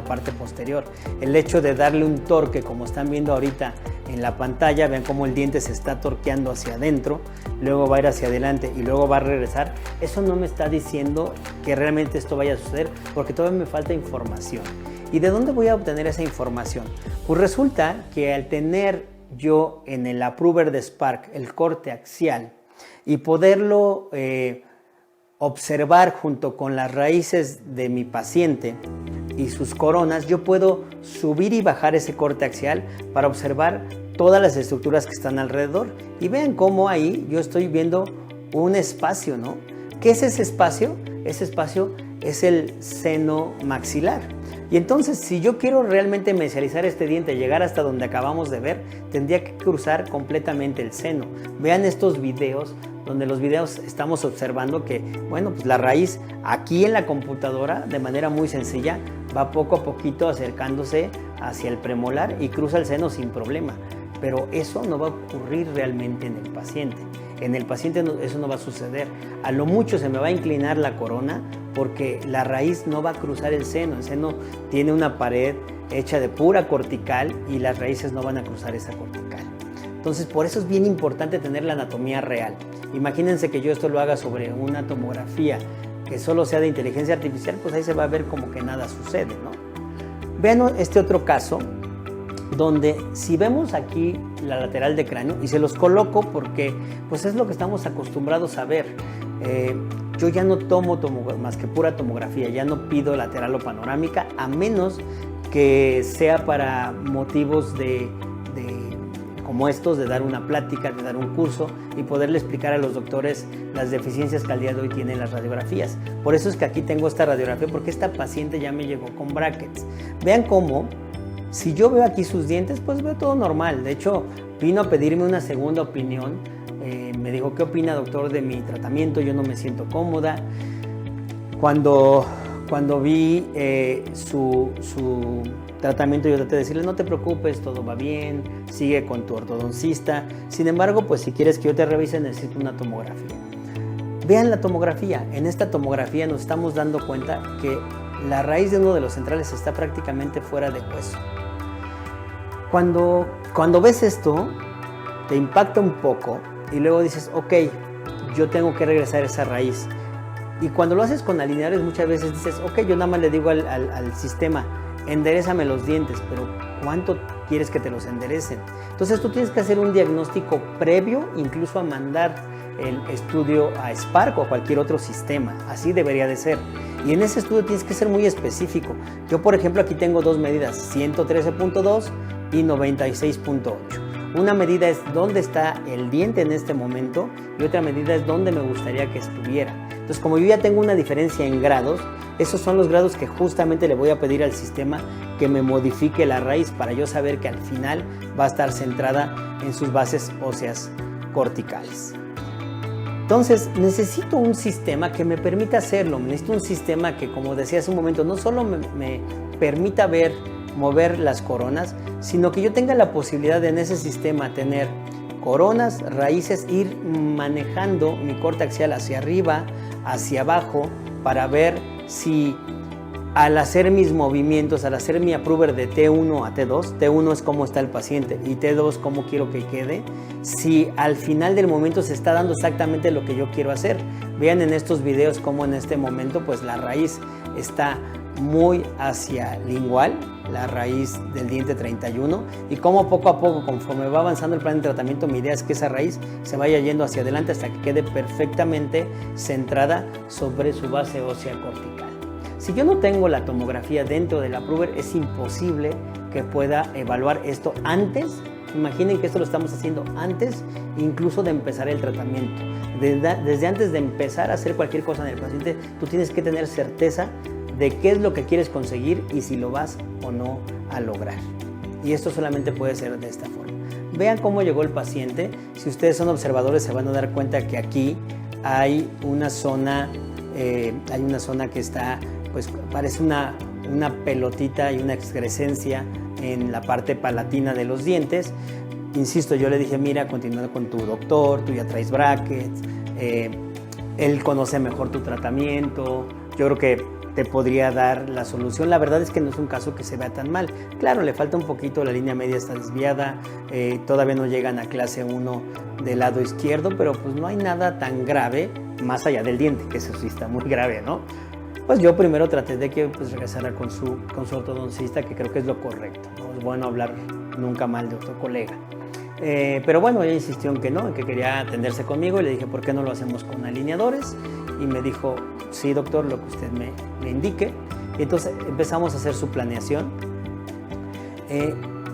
Speaker 1: parte posterior. El hecho de darle un torque, como están viendo ahorita en la pantalla, vean cómo el diente se está torqueando hacia adentro, luego va a ir hacia adelante y luego va a regresar, eso no me está diciendo que realmente esto vaya a suceder, porque todavía me falta información. ¿Y de dónde voy a obtener esa información? Pues resulta que al tener yo en el approver de Spark el corte axial y poderlo observar junto con las raíces de mi paciente y sus coronas, yo puedo subir y bajar ese corte axial para observar todas las estructuras que están alrededor. Y vean cómo ahí yo estoy viendo un espacio, ¿no? ¿Qué es ese espacio? Ese espacio es el seno maxilar. Y entonces, si yo quiero realmente mesializar este diente, llegar hasta donde acabamos de ver, tendría que cruzar completamente el seno. Vean estos videos, donde los videos estamos observando que, bueno, pues la raíz aquí en la computadora, de manera muy sencilla, va poco a poquito acercándose hacia el premolar y cruza el seno sin problema. Pero eso no va a ocurrir realmente en el paciente. En el paciente eso no va a suceder. A lo mucho se me va a inclinar la corona porque la raíz no va a cruzar el seno. El seno tiene una pared hecha de pura cortical y las raíces no van a cruzar esa cortical. Entonces, por eso es bien importante tener la anatomía real. Imagínense que yo esto lo haga sobre una tomografía que solo sea de inteligencia artificial, pues ahí se va a ver como que nada sucede, ¿no? Vean este otro caso donde si vemos aquí la lateral de cráneo, y se los coloco porque pues es lo que estamos acostumbrados a ver. Yo ya no tomo más que pura tomografía, ya no pido lateral o panorámica, a menos que sea para motivos como estos, de dar una plática, de dar un curso y poderle explicar a los doctores las deficiencias que al día de hoy tienen las radiografías. Por eso es que aquí tengo esta radiografía, porque esta paciente ya me llegó con brackets. Vean cómo, si yo veo aquí sus dientes, pues veo todo normal. De hecho, vino a pedirme una segunda opinión. Me dijo, ¿qué opina, doctor, de mi tratamiento? Yo no me siento cómoda. Cuando vi su tratamiento, yo traté de decirle, no te preocupes, todo va bien, sigue con tu ortodoncista. Sin embargo, pues si quieres que yo te revise, necesito una tomografía. Vean la tomografía. En esta tomografía nos estamos dando cuenta que la raíz de uno de los centrales está prácticamente fuera de hueso. Cuando ves esto, te impacta un poco y luego dices, ok, yo tengo que regresar esa raíz. Y cuando lo haces con alineadores, muchas veces dices, ok, yo nada más le digo al sistema, enderézame los dientes, pero ¿cuánto quieres que te los enderecen? Entonces tú tienes que hacer un diagnóstico previo, incluso a mandar el estudio a Spark o a cualquier otro sistema. Así debería de ser. Y en ese estudio tienes que ser muy específico. Yo, por ejemplo, aquí tengo dos medidas, 113.2 y 96.8. Una medida es dónde está el diente en este momento y otra medida es dónde me gustaría que estuviera. Entonces, como yo ya tengo una diferencia en grados, esos son los grados que justamente le voy a pedir al sistema que me modifique la raíz para yo saber que al final va a estar centrada en sus bases óseas corticales. Entonces, necesito un sistema que me permita hacerlo. Necesito un sistema que, como decía hace un momento, no solo me permita mover las coronas, sino que yo tenga la posibilidad de en ese sistema tener coronas, raíces, ir manejando mi corte axial hacia arriba, hacia abajo, para ver si al hacer mis movimientos, al hacer mi approver de T1 a T2, T1 es cómo está el paciente y T2 cómo quiero que quede, si al final del momento se está dando exactamente lo que yo quiero hacer. Vean en estos videos cómo en este momento pues la raíz está muy hacia lingual, la raíz del diente 31, y cómo poco a poco, conforme va avanzando el plan de tratamiento, mi idea es que esa raíz se vaya yendo hacia adelante hasta que quede perfectamente centrada sobre su base ósea cortical. Si yo no tengo la tomografía dentro del approver, es imposible que pueda evaluar esto antes. Imaginen que esto lo estamos haciendo antes incluso de empezar el tratamiento. Desde antes de empezar a hacer cualquier cosa en el paciente, tú tienes que tener certeza de qué es lo que quieres conseguir y si lo vas o no a lograr. Y esto solamente puede ser de esta forma. Vean cómo llegó el paciente. Si ustedes son observadores se van a dar cuenta que aquí hay una zona que está, pues parece una pelotita y una excrescencia en la parte palatina de los dientes. Insisto, yo le dije, mira, continúa con tu doctor, tú ya traes brackets, él conoce mejor tu tratamiento, yo creo que te podría dar la solución. La verdad es que no es un caso que se vea tan mal. Claro, le falta un poquito, la línea media está desviada, todavía no llegan a clase 1 del lado izquierdo, pero pues no hay nada tan grave más allá del diente, que eso sí está muy grave, ¿no? Pues yo primero traté de que pues, regresara con su ortodoncista, que creo que es lo correcto. No es bueno hablar nunca mal de otro colega. Pero bueno, ella insistió en que no, en que quería atenderse conmigo y le dije, ¿por qué no lo hacemos con alineadores? Y me dijo, sí, doctor, lo que usted me indique. Y entonces empezamos a hacer su planeación.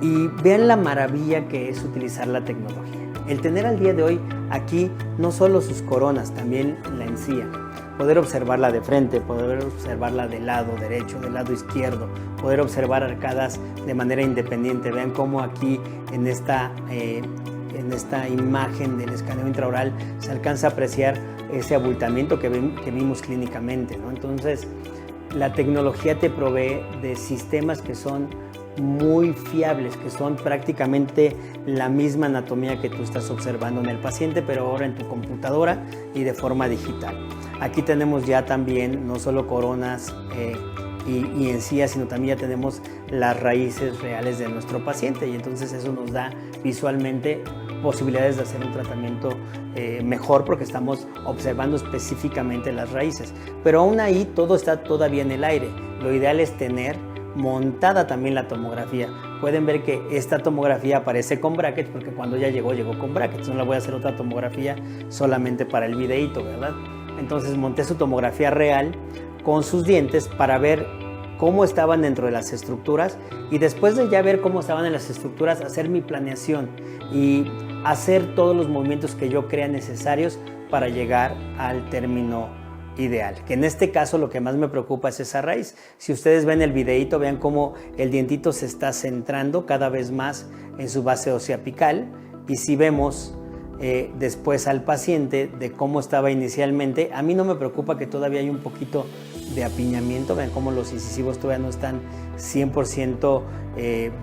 Speaker 1: Y vean la maravilla que es utilizar la tecnología. El tener al día de hoy aquí no solo sus coronas, también la encía. Poder observarla de frente, poder observarla del lado derecho, del lado izquierdo, poder observar arcadas de manera independiente. Vean cómo aquí en esta imagen del escaneo intraoral se alcanza a apreciar ese abultamiento que vimos clínicamente, ¿no? Entonces, la tecnología te provee de sistemas que son muy fiables, que son prácticamente la misma anatomía que tú estás observando en el paciente, pero ahora en tu computadora y de forma digital. Aquí tenemos ya también no solo coronas y encías, sino también ya tenemos las raíces reales de nuestro paciente, y entonces eso nos da visualmente posibilidades de hacer un tratamiento mejor, porque estamos observando específicamente las raíces. Pero aún ahí todo está todavía en el aire. Lo ideal es tener montada también la tomografía. Pueden ver que esta tomografía aparece con brackets porque cuando ya llegó con brackets. No la voy a hacer otra tomografía solamente para el videíto, ¿verdad? Entonces monté su tomografía real con sus dientes para ver cómo estaban dentro de las estructuras y después de ya ver cómo estaban en las estructuras, hacer mi planeación y hacer todos los movimientos que yo crea necesarios para llegar al término ideal, que en este caso lo que más me preocupa es esa raíz. Si ustedes ven el videíto, vean cómo el dientito se está centrando cada vez más en su base ósea apical, y si vemos después al paciente de cómo estaba inicialmente, a mí no me preocupa que todavía hay un poquito de apiñamiento. Vean cómo los incisivos todavía no están 100%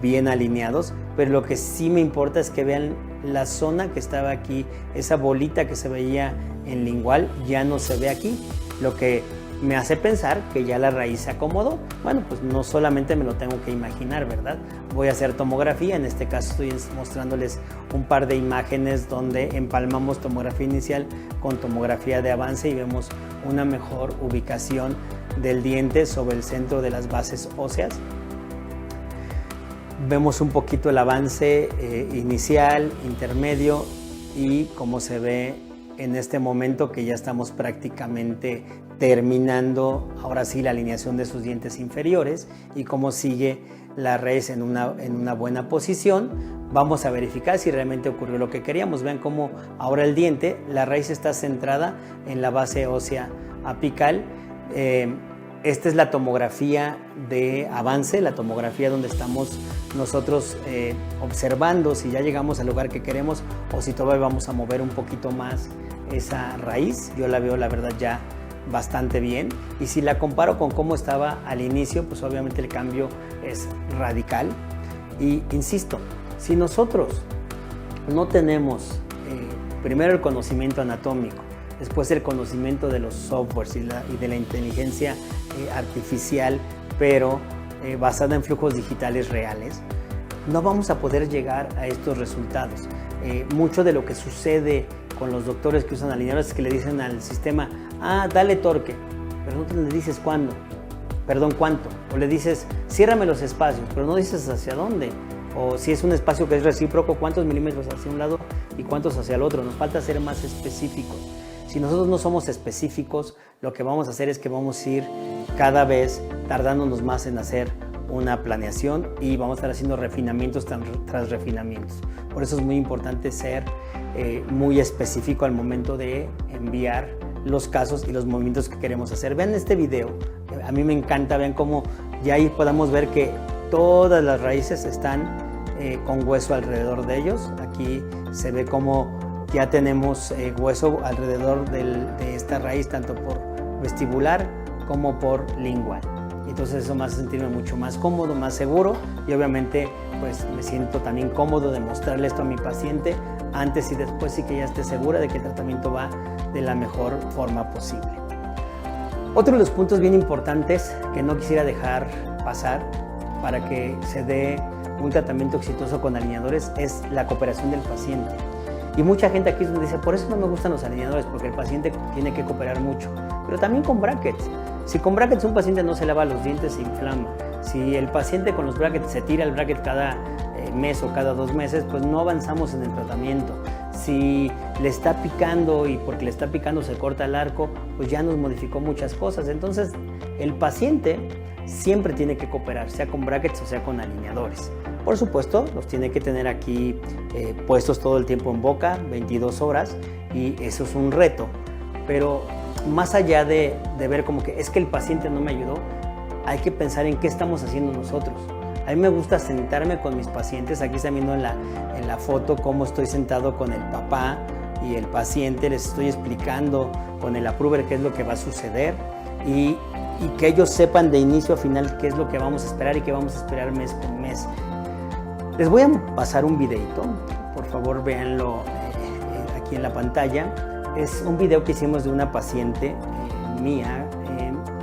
Speaker 1: bien alineados, pero lo que sí me importa es que vean la zona que estaba aquí, esa bolita que se veía en lingual ya no se ve aquí, lo que me hace pensar que ya la raíz se acomodó. Bueno, pues no solamente me lo tengo que imaginar, ¿verdad? Voy a hacer tomografía, en este caso estoy mostrándoles un par de imágenes donde empalmamos tomografía inicial con tomografía de avance y vemos una mejor ubicación del diente sobre el centro de las bases óseas. Vemos un poquito el avance inicial, intermedio y cómo se ve en este momento que ya estamos prácticamente terminando ahora sí la alineación de sus dientes inferiores y cómo sigue la raíz en una buena posición. Vamos a verificar si realmente ocurrió lo que queríamos. Vean cómo ahora el diente, la raíz está centrada en la base ósea apical. Esta es la tomografía de avance, la tomografía donde estamos nosotros observando si ya llegamos al lugar que queremos o si todavía vamos a mover un poquito más esa raíz. Yo la veo, la verdad, ya bastante bien, y si la comparo con cómo estaba al inicio, pues obviamente el cambio es radical. Y insisto, si nosotros no tenemos primero el conocimiento anatómico, después el conocimiento de los softwares y de la inteligencia artificial, pero basada en flujos digitales reales, no vamos a poder llegar a estos resultados. Mucho de lo que sucede con los doctores que usan alineadores es que le dicen al sistema, dale torque, pero no le dices cuándo, cuánto, o le dices, ciérrame los espacios, pero no dices hacia dónde, o si es un espacio que es recíproco, cuántos milímetros hacia un lado y cuántos hacia el otro. Nos falta ser más específicos. Si nosotros no somos específicos, lo que vamos a hacer es que vamos a ir cada vez tardándonos más en hacer una planeación y vamos a estar haciendo refinamientos tras refinamientos. Por eso es muy importante ser muy específico al momento de enviar los casos y los movimientos que queremos hacer. Vean este video, a mí me encanta, vean cómo ya ahí podemos ver que todas las raíces están con hueso alrededor de ellos. Aquí se ve cómo ya tenemos hueso alrededor de esta raíz, tanto por vestibular como por lingual. Entonces eso me hace sentirme mucho más cómodo, más seguro, y obviamente pues me siento también cómodo de mostrarle esto a mi paciente antes y después, y que ya esté segura de que el tratamiento va de la mejor forma posible. Otro de los puntos bien importantes que no quisiera dejar pasar para que se dé un tratamiento exitoso con alineadores es la cooperación del paciente. Y mucha gente aquí dice, por eso no me gustan los alineadores, porque el paciente tiene que cooperar mucho. Pero también con brackets. Si con brackets un paciente no se lava los dientes, se inflama. Si el paciente con los brackets se tira el bracket cada mes o cada 2 meses, pues no avanzamos en el tratamiento. Si le está picando y porque le está picando se corta el arco, pues ya nos modificó muchas cosas. Entonces, el paciente siempre tiene que cooperar, sea con brackets o sea con alineadores. Por supuesto, los tiene que tener aquí puestos todo el tiempo en boca, 22 horas, y eso es un reto. Pero más allá de ver como que es que el paciente no me ayudó, hay que pensar en qué estamos haciendo nosotros. A mí me gusta sentarme con mis pacientes. Aquí están viendo en la foto cómo estoy sentado con el papá y el paciente. Les estoy explicando con el approver qué es lo que va a suceder y que ellos sepan de inicio a final qué es lo que vamos a esperar y qué vamos a esperar mes con mes. Les voy a pasar un videito, por favor véanlo aquí en la pantalla. Es un video que hicimos de una paciente mía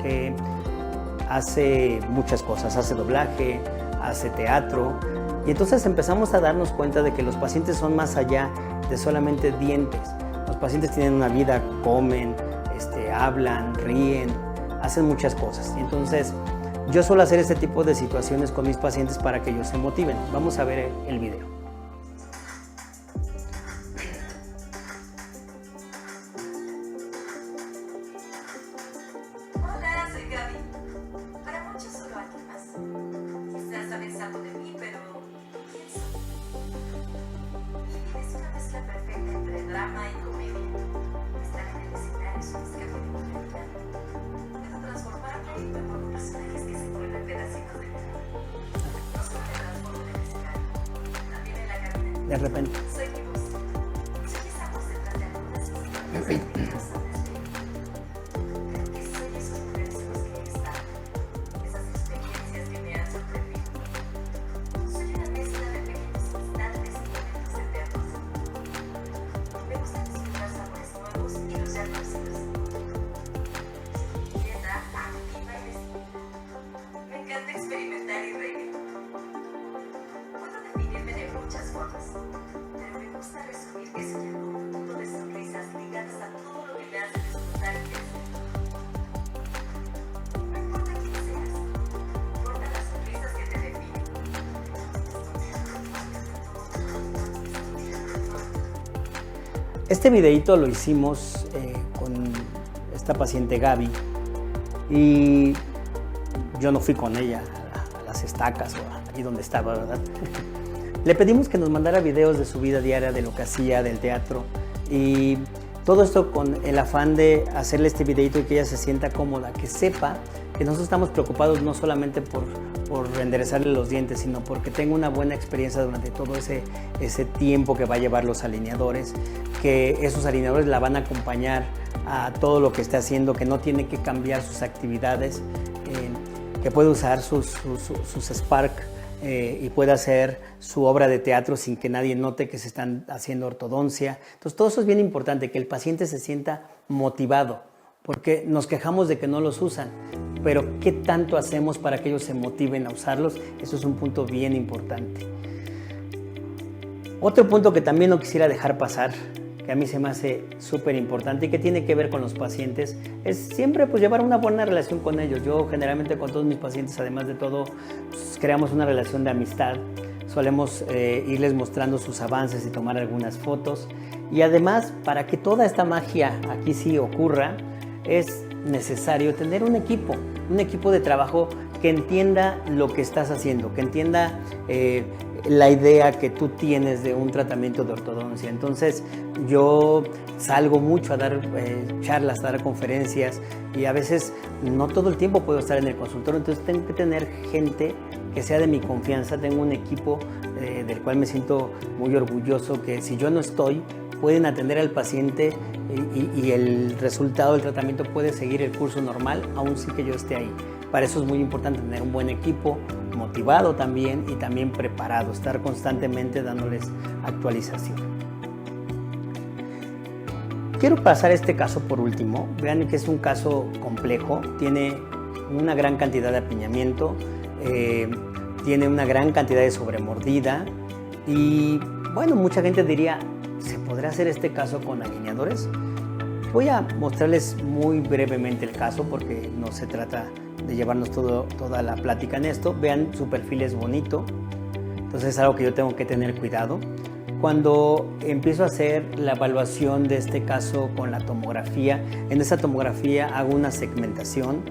Speaker 1: que hace muchas cosas, hace doblaje, hace teatro, y entonces empezamos a darnos cuenta de que los pacientes son más allá de solamente dientes. Los pacientes tienen una vida, comen, hablan, ríen, hacen muchas cosas. Y entonces Yo suelo hacer este tipo de situaciones con mis pacientes para que ellos se motiven. Vamos a ver el video.
Speaker 2: Hola, soy Gaby. Para muchos solo alguien más. Quizás sabes algo de mí, pero ¿quién soy? Mi vida es una mezcla perfecta entre drama y comedia. Estar en el escenario es un escape de mi realidad. Puedo transformarme y propongo personajes que se vuelven pedacitos de mí. No solo me transformo en el escenario, también en la cabina.
Speaker 1: De repente.
Speaker 2: Soy mi voz. Soy esa voz detrás de algunas historias que no sabes de mí. Creo que soy esos lugares en los que he estado, esas experiencias que me han sorprendido. Soy una mezcla de pequeños instantes y momentos eternos. Me gusta disfrutar sabores nuevos y los ya conocidos. Inquieta, activa y decidida. Me encanta experimentar y reír. Puedo definirme de muchas formas, pero me gusta resumir que soy el conjunto de sonrisas ligadas a todo lo que me hace disfrutar y crecer. No importa quién seas, importan las sonrisas que te definen.
Speaker 1: Este videito lo hicimos con esta paciente Gaby y yo no fui con ella a las estacas o ahí donde estaba, ¿verdad? Le pedimos que nos mandara videos de su vida diaria, de lo que hacía, del teatro y todo esto con el afán de hacerle este videito y que ella se sienta cómoda, que sepa que nosotros estamos preocupados no solamente por enderezarle los dientes, sino porque tenga una buena experiencia durante todo ese tiempo que va a llevar los alineadores, que esos alineadores la van a acompañar a todo lo que esté haciendo, que no tiene que cambiar sus actividades, que puede usar sus Spark y puede hacer su obra de teatro sin que nadie note que se están haciendo ortodoncia. Entonces todo eso es bien importante, que el paciente se sienta motivado, porque nos quejamos de que no los usan, pero ¿qué tanto hacemos para que ellos se motiven a usarlos? Eso es un punto bien importante. Otro punto que también no quisiera dejar pasar, que a mí se me hace súper importante y que tiene que ver con los pacientes, es siempre pues, llevar una buena relación con ellos. Yo generalmente con todos mis pacientes, además de todo, pues, creamos una relación de amistad. Solemos irles mostrando sus avances y tomar algunas fotos. Y además, para que toda esta magia aquí sí ocurra, es necesario tener un equipo de trabajo que entienda lo que estás haciendo, que entienda la idea que tú tienes de un tratamiento de ortodoncia. Entonces yo salgo mucho a dar charlas, a dar conferencias y a veces no todo el tiempo puedo estar en el consultorio, entonces tengo que tener gente que sea de mi confianza. Tengo un equipo del cual me siento muy orgulloso, que si yo no estoy, pueden atender al paciente y el resultado del tratamiento puede seguir el curso normal, aun sin que yo esté ahí. Para eso es muy importante tener un buen equipo, motivado también y también preparado, estar constantemente dándoles actualización. Quiero pasar este caso por último. Vean que es un caso complejo, tiene una gran cantidad de apiñamiento, tiene una gran cantidad de sobremordida y bueno, mucha gente diría, ¿se podrá hacer este caso con alineadores? Voy a mostrarles muy brevemente el caso porque no se trata de llevarnos toda la plática en esto. Vean, su perfil es bonito, entonces es algo que yo tengo que tener cuidado. Cuando empiezo a hacer la evaluación de este caso con la tomografía, en esa tomografía hago una segmentación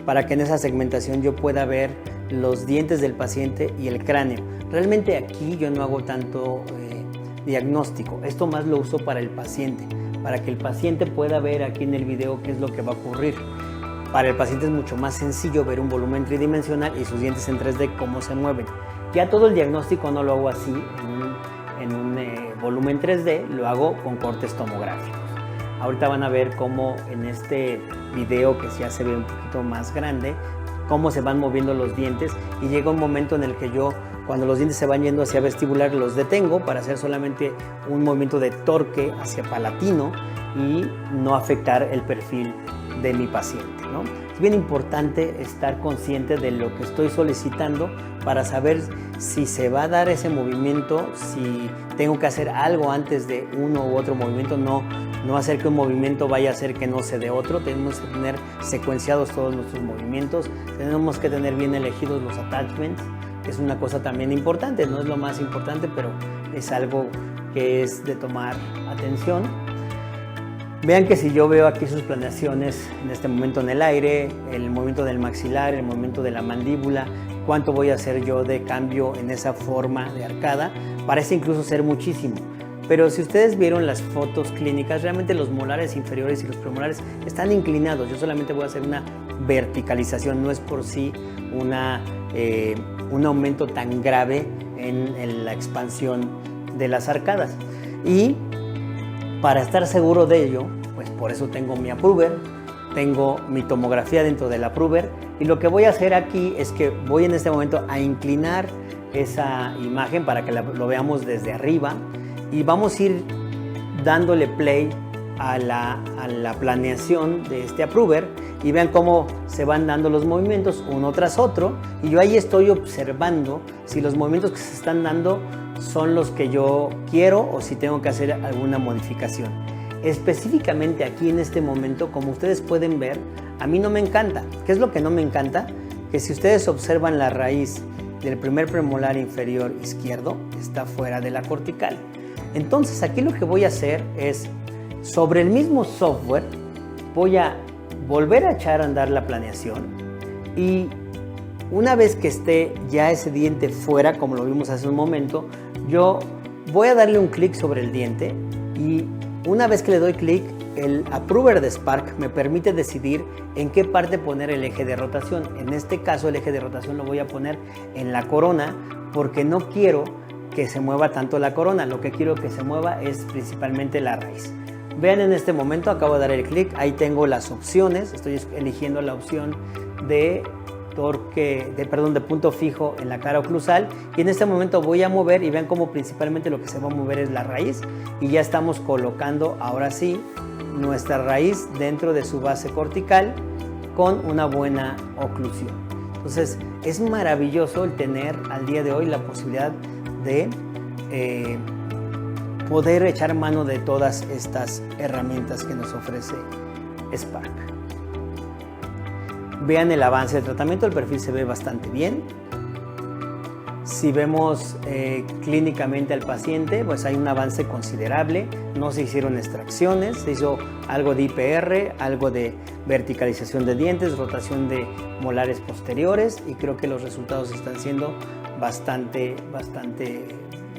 Speaker 1: para que en esa segmentación yo pueda ver los dientes del paciente y el cráneo. Realmente aquí yo no hago tanto diagnóstico, esto más lo uso para el paciente, para que el paciente pueda ver aquí en el video qué es lo que va a ocurrir. Para el paciente es mucho más sencillo ver un volumen tridimensional y sus dientes en 3D cómo se mueven. Ya todo el diagnóstico no lo hago así en un volumen 3D, lo hago con cortes tomográficos. Ahorita van a ver cómo en este video, que ya se ve un poquito más grande, cómo se van moviendo los dientes y llega un momento en el que yo, cuando los dientes se van yendo hacia vestibular, los detengo para hacer solamente un movimiento de torque hacia palatino y no afectar el perfil de mi paciente, ¿no? Es bien importante estar consciente de lo que estoy solicitando para saber si se va a dar ese movimiento, si tengo que hacer algo antes de uno u otro movimiento, no no hacer que un movimiento vaya a hacer que no se dé otro. Tenemos que tener secuenciados todos nuestros movimientos, tenemos que tener bien elegidos los attachments, que es una cosa también importante, no es lo más importante, pero es algo que es de tomar atención. Vean que si yo veo aquí sus planeaciones en este momento en el aire, el movimiento del maxilar, el movimiento de la mandíbula, cuánto voy a hacer yo de cambio en esa forma de arcada, parece incluso ser muchísimo. Pero si ustedes vieron las fotos clínicas, realmente los molares inferiores y los premolares están inclinados. Yo solamente voy a hacer una verticalización, no es por sí un aumento tan grave en la expansión de las arcadas. Y para estar seguro de ello, pues por eso tengo mi approver, tengo mi tomografía dentro del approver, y lo que voy a hacer aquí es que voy en este momento a inclinar esa imagen para que lo veamos desde arriba, y vamos a ir dándole play a la planeación de este approver, y vean cómo se van dando los movimientos uno tras otro, y yo ahí estoy observando si los movimientos que se están dando son los que yo quiero o si tengo que hacer alguna modificación. Específicamente aquí en este momento, como ustedes pueden ver, a mí no me encanta. ¿Qué es lo que no me encanta? Que si ustedes observan la raíz del primer premolar inferior izquierdo, está fuera de la cortical. Entonces aquí lo que voy a hacer es, sobre el mismo software, voy a volver a echar a andar la planeación, y una vez que esté ya ese diente fuera, como lo vimos hace un momento, yo voy a darle un clic sobre el diente, y una vez que le doy clic, el approver de Spark me permite decidir en qué parte poner el eje de rotación. En este caso el eje de rotación lo voy a poner en la corona, porque no quiero que se mueva tanto la corona, lo que quiero que se mueva es principalmente la raíz. Vean, en este momento acabo de dar el clic, ahí tengo las opciones, estoy eligiendo la opción de punto fijo en la cara oclusal, y en este momento voy a mover, y vean cómo principalmente lo que se va a mover es la raíz, y ya estamos colocando ahora sí nuestra raíz dentro de su base cortical con una buena oclusión. Entonces es maravilloso el tener al día de hoy la posibilidad de poder echar mano de todas estas herramientas que nos ofrece Spark. Vean el avance del tratamiento, el perfil se ve bastante bien. Si vemos clínicamente al paciente, pues hay un avance considerable, no se hicieron extracciones, se hizo algo de IPR, algo de verticalización de dientes, rotación de molares posteriores, y creo que los resultados están siendo bastante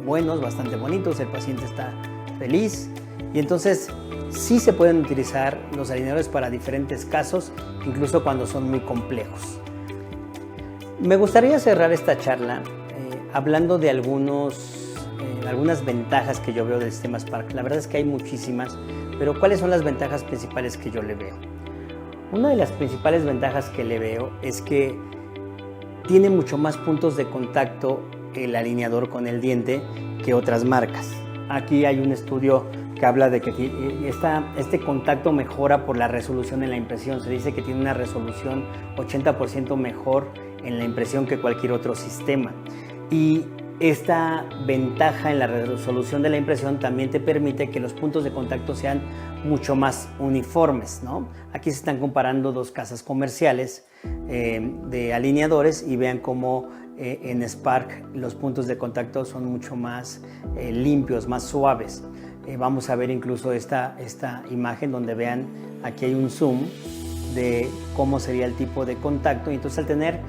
Speaker 1: buenos, bastante bonitos, el paciente está feliz, y entonces sí se pueden utilizar los alineadores para diferentes casos, incluso cuando son muy complejos. Me gustaría cerrar esta charla hablando de algunas ventajas que yo veo del sistema Spark. La verdad es que hay muchísimas, pero ¿cuáles son las ventajas principales que yo le veo? Una de las principales ventajas que le veo es que tiene mucho más puntos de contacto el alineador con el diente que otras marcas. Aquí hay un estudio que habla de que este contacto mejora por la resolución en la impresión. Se dice que tiene una resolución 80% mejor en la impresión que cualquier otro sistema. Y esta ventaja en la resolución de la impresión también te permite que los puntos de contacto sean mucho más uniformes, ¿no? Aquí se están comparando dos casas comerciales de alineadores, y vean cómo en Spark los puntos de contacto son mucho más limpios, más suaves. Vamos a ver incluso esta imagen donde vean, aquí hay un zoom de cómo sería el tipo de contacto, y entonces al tener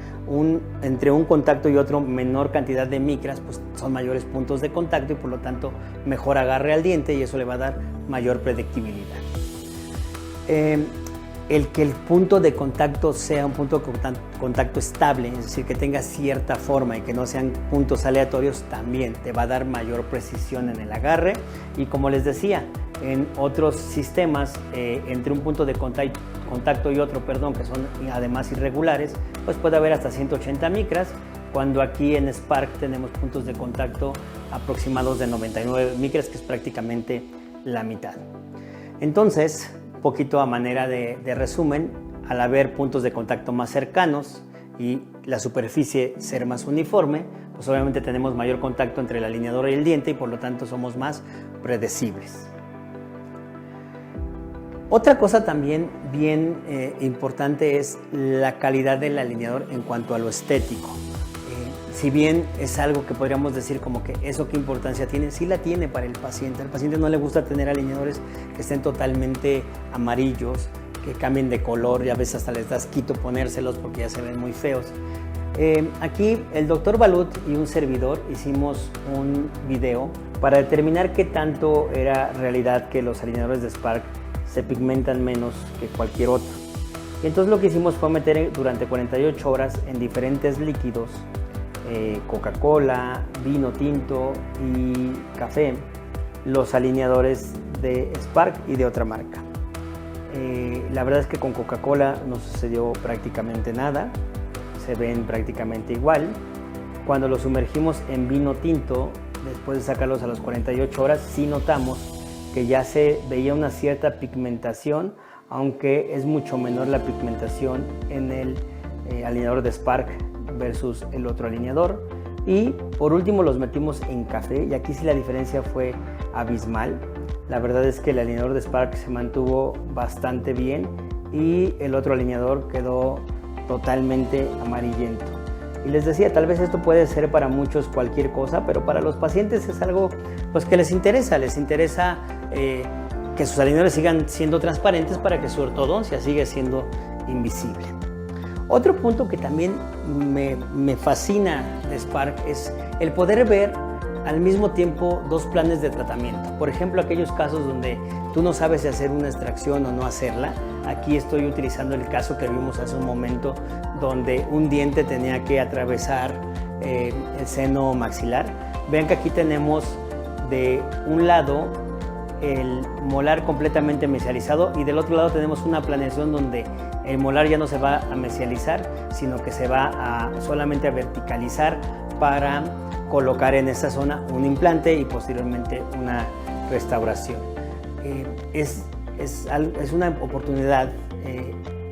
Speaker 1: entre un contacto y otro menor cantidad de micras, pues son mayores puntos de contacto, y por lo tanto mejor agarre al diente, y eso le va a dar mayor predictibilidad. El que el punto de contacto sea un punto de contacto estable, es decir, que tenga cierta forma y que no sean puntos aleatorios, también te va a dar mayor precisión en el agarre. Y como les decía, en otros sistemas, entre un punto de contacto y otro, que son además irregulares, pues puede haber hasta 180 micras, cuando aquí en Spark tenemos puntos de contacto aproximados de 99 micras, que es prácticamente la mitad. Entonces, poquito a manera de resumen, al haber puntos de contacto más cercanos y la superficie ser más uniforme, pues obviamente tenemos mayor contacto entre el alineador y el diente, y por lo tanto somos más predecibles. Otra cosa también bien importante es la calidad del alineador en cuanto a lo estético. Si bien es algo que podríamos decir como que eso qué importancia tiene, sí la tiene para el paciente. Al paciente no le gusta tener alineadores que estén totalmente amarillos, que cambien de color y a veces hasta les das quito ponérselos porque ya se ven muy feos. Aquí el doctor Balut y un servidor hicimos un video para determinar qué tanto era realidad que los alineadores de Spark se pigmentan menos que cualquier otro. Y entonces lo que hicimos fue meter durante 48 horas en diferentes líquidos, Coca-Cola, vino tinto y café, los alineadores de Spark y de otra marca. La verdad es que con Coca-Cola no sucedió prácticamente nada, se ven prácticamente igual. Cuando los sumergimos en vino tinto, después de sacarlos a las 48 horas, sí notamos que ya se veía una cierta pigmentación, aunque es mucho menor la pigmentación en el alineador de Spark versus el otro alineador. Y por último los metimos en café y aquí sí la diferencia fue abismal. La verdad es que el alineador de Spark se mantuvo bastante bien y el otro alineador quedó totalmente amarillento. Y les decía, tal vez esto puede ser para muchos cualquier cosa, pero para los pacientes es algo pues, que les interesa que sus alineadores sigan siendo transparentes para que su ortodoncia siga siendo invisible. Otro punto que también me fascina de Spark es el poder ver al mismo tiempo dos planes de tratamiento. Por ejemplo, aquellos casos donde tú no sabes si hacer una extracción o no hacerla. Aquí estoy utilizando el caso que vimos hace un momento, donde un diente tenía que atravesar el seno maxilar. Vean que aquí tenemos de un lado el molar completamente mesializado y del otro lado tenemos una planeación donde el molar ya no se va a mesializar, sino que se va solamente a verticalizar para colocar en esa zona un implante y posteriormente una restauración. Es una oportunidad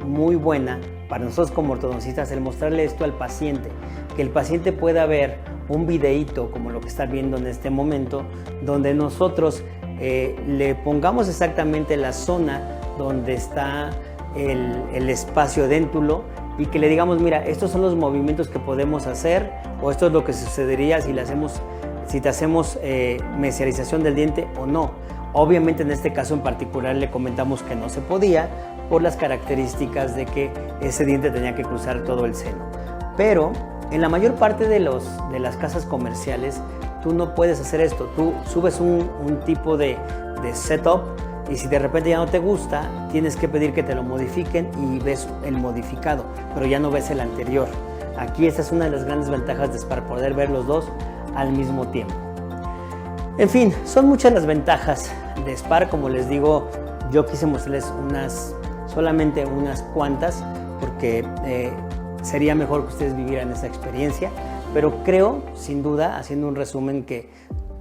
Speaker 1: muy buena para nosotros como ortodoncistas el mostrarle esto al paciente, que el paciente pueda ver un videíto como lo que está viendo en este momento, donde nosotros le pongamos exactamente la zona donde está el espacio déntulo y que le digamos, mira, estos son los movimientos que podemos hacer o esto es lo que sucedería si te hacemos mesialización del diente o no. Obviamente en este caso en particular le comentamos que no se podía por las características de que ese diente tenía que cruzar todo el seno. Pero en la mayor parte de las casas comerciales tú no puedes hacer esto. Tú subes un tipo de setup y si de repente ya no te gusta, tienes que pedir que te lo modifiquen y ves el modificado, pero ya no ves el anterior. Aquí esta es una de las grandes ventajas de Spark, poder ver los dos al mismo tiempo. En fin, son muchas las ventajas de Spark. Como les digo, yo quise mostrarles solamente unas cuantas porque sería mejor que ustedes vivieran esa experiencia, pero creo, sin duda, haciendo un resumen, que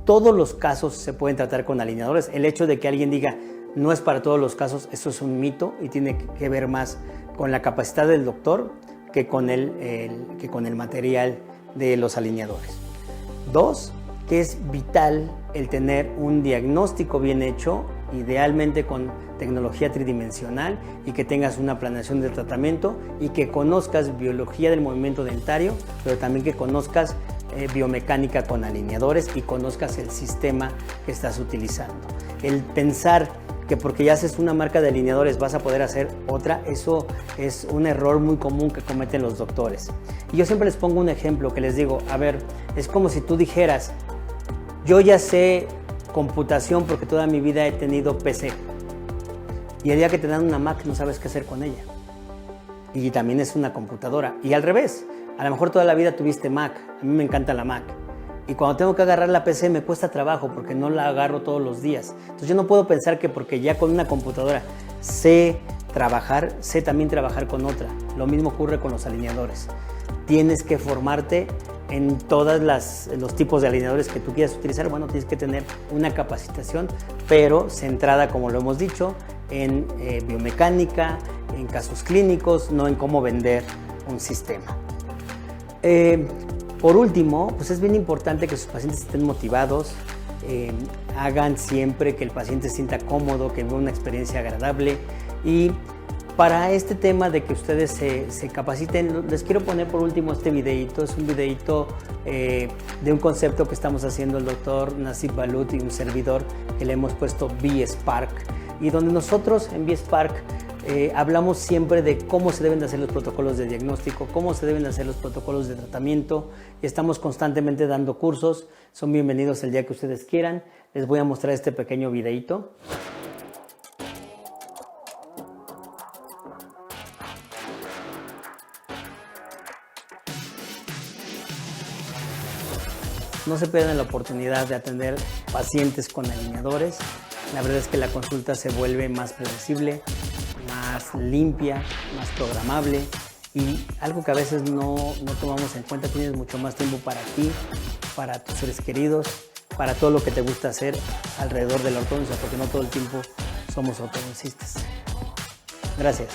Speaker 1: todos los casos se pueden tratar con alineadores. El hecho de que alguien diga no es para todos los casos, eso es un mito y tiene que ver más con la capacidad del doctor que con el material de los alineadores. 2, que es vital el tener un diagnóstico bien hecho, idealmente con tecnología tridimensional, y que tengas una planeación de tratamiento y que conozcas biología del movimiento dentario, pero también que conozcas biomecánica con alineadores y conozcas el sistema que estás utilizando. El pensar que porque ya haces una marca de alineadores vas a poder hacer otra, eso es un error muy común que cometen los doctores. Y yo siempre les pongo un ejemplo que les digo, a ver, es como si tú dijeras, yo ya sé computación porque toda mi vida he tenido PC. Y el día que te dan una Mac no sabes qué hacer con ella. Y también es una computadora. Y al revés, a lo mejor toda la vida tuviste Mac. A mí me encanta la Mac. Y cuando tengo que agarrar la PC me cuesta trabajo porque no la agarro todos los días. Entonces yo no puedo pensar que porque ya con una computadora sé trabajar, sé también trabajar con otra. Lo mismo ocurre con los alineadores. Tienes que formarte en todos los tipos de alineadores que tú quieras utilizar. Bueno, tienes que tener una capacitación, pero centrada, como lo hemos dicho, en biomecánica, en casos clínicos, no en cómo vender un sistema. Por último, pues es bien importante que sus pacientes estén motivados, hagan siempre que el paciente se sienta cómodo, que viva una experiencia agradable. Y para este tema de que ustedes se capaciten, les quiero poner por último este videito. Es un videito de un concepto que estamos haciendo el doctor Nassif Balut y un servidor, que le hemos puesto B-Spark, y donde nosotros en B-Spark hablamos siempre de cómo se deben de hacer los protocolos de diagnóstico, cómo se deben de hacer los protocolos de tratamiento, y estamos constantemente dando cursos. Son bienvenidos el día que ustedes quieran. Les voy a mostrar este pequeño videito. No se pierdan la oportunidad de atender pacientes con alineadores. La verdad es que la consulta se vuelve más predecible, más limpia, más programable, y algo que a veces no tomamos en cuenta: tienes mucho más tiempo para ti, para tus seres queridos, para todo lo que te gusta hacer alrededor de la ortodoncia, porque no todo el tiempo somos ortodoncistas. Gracias.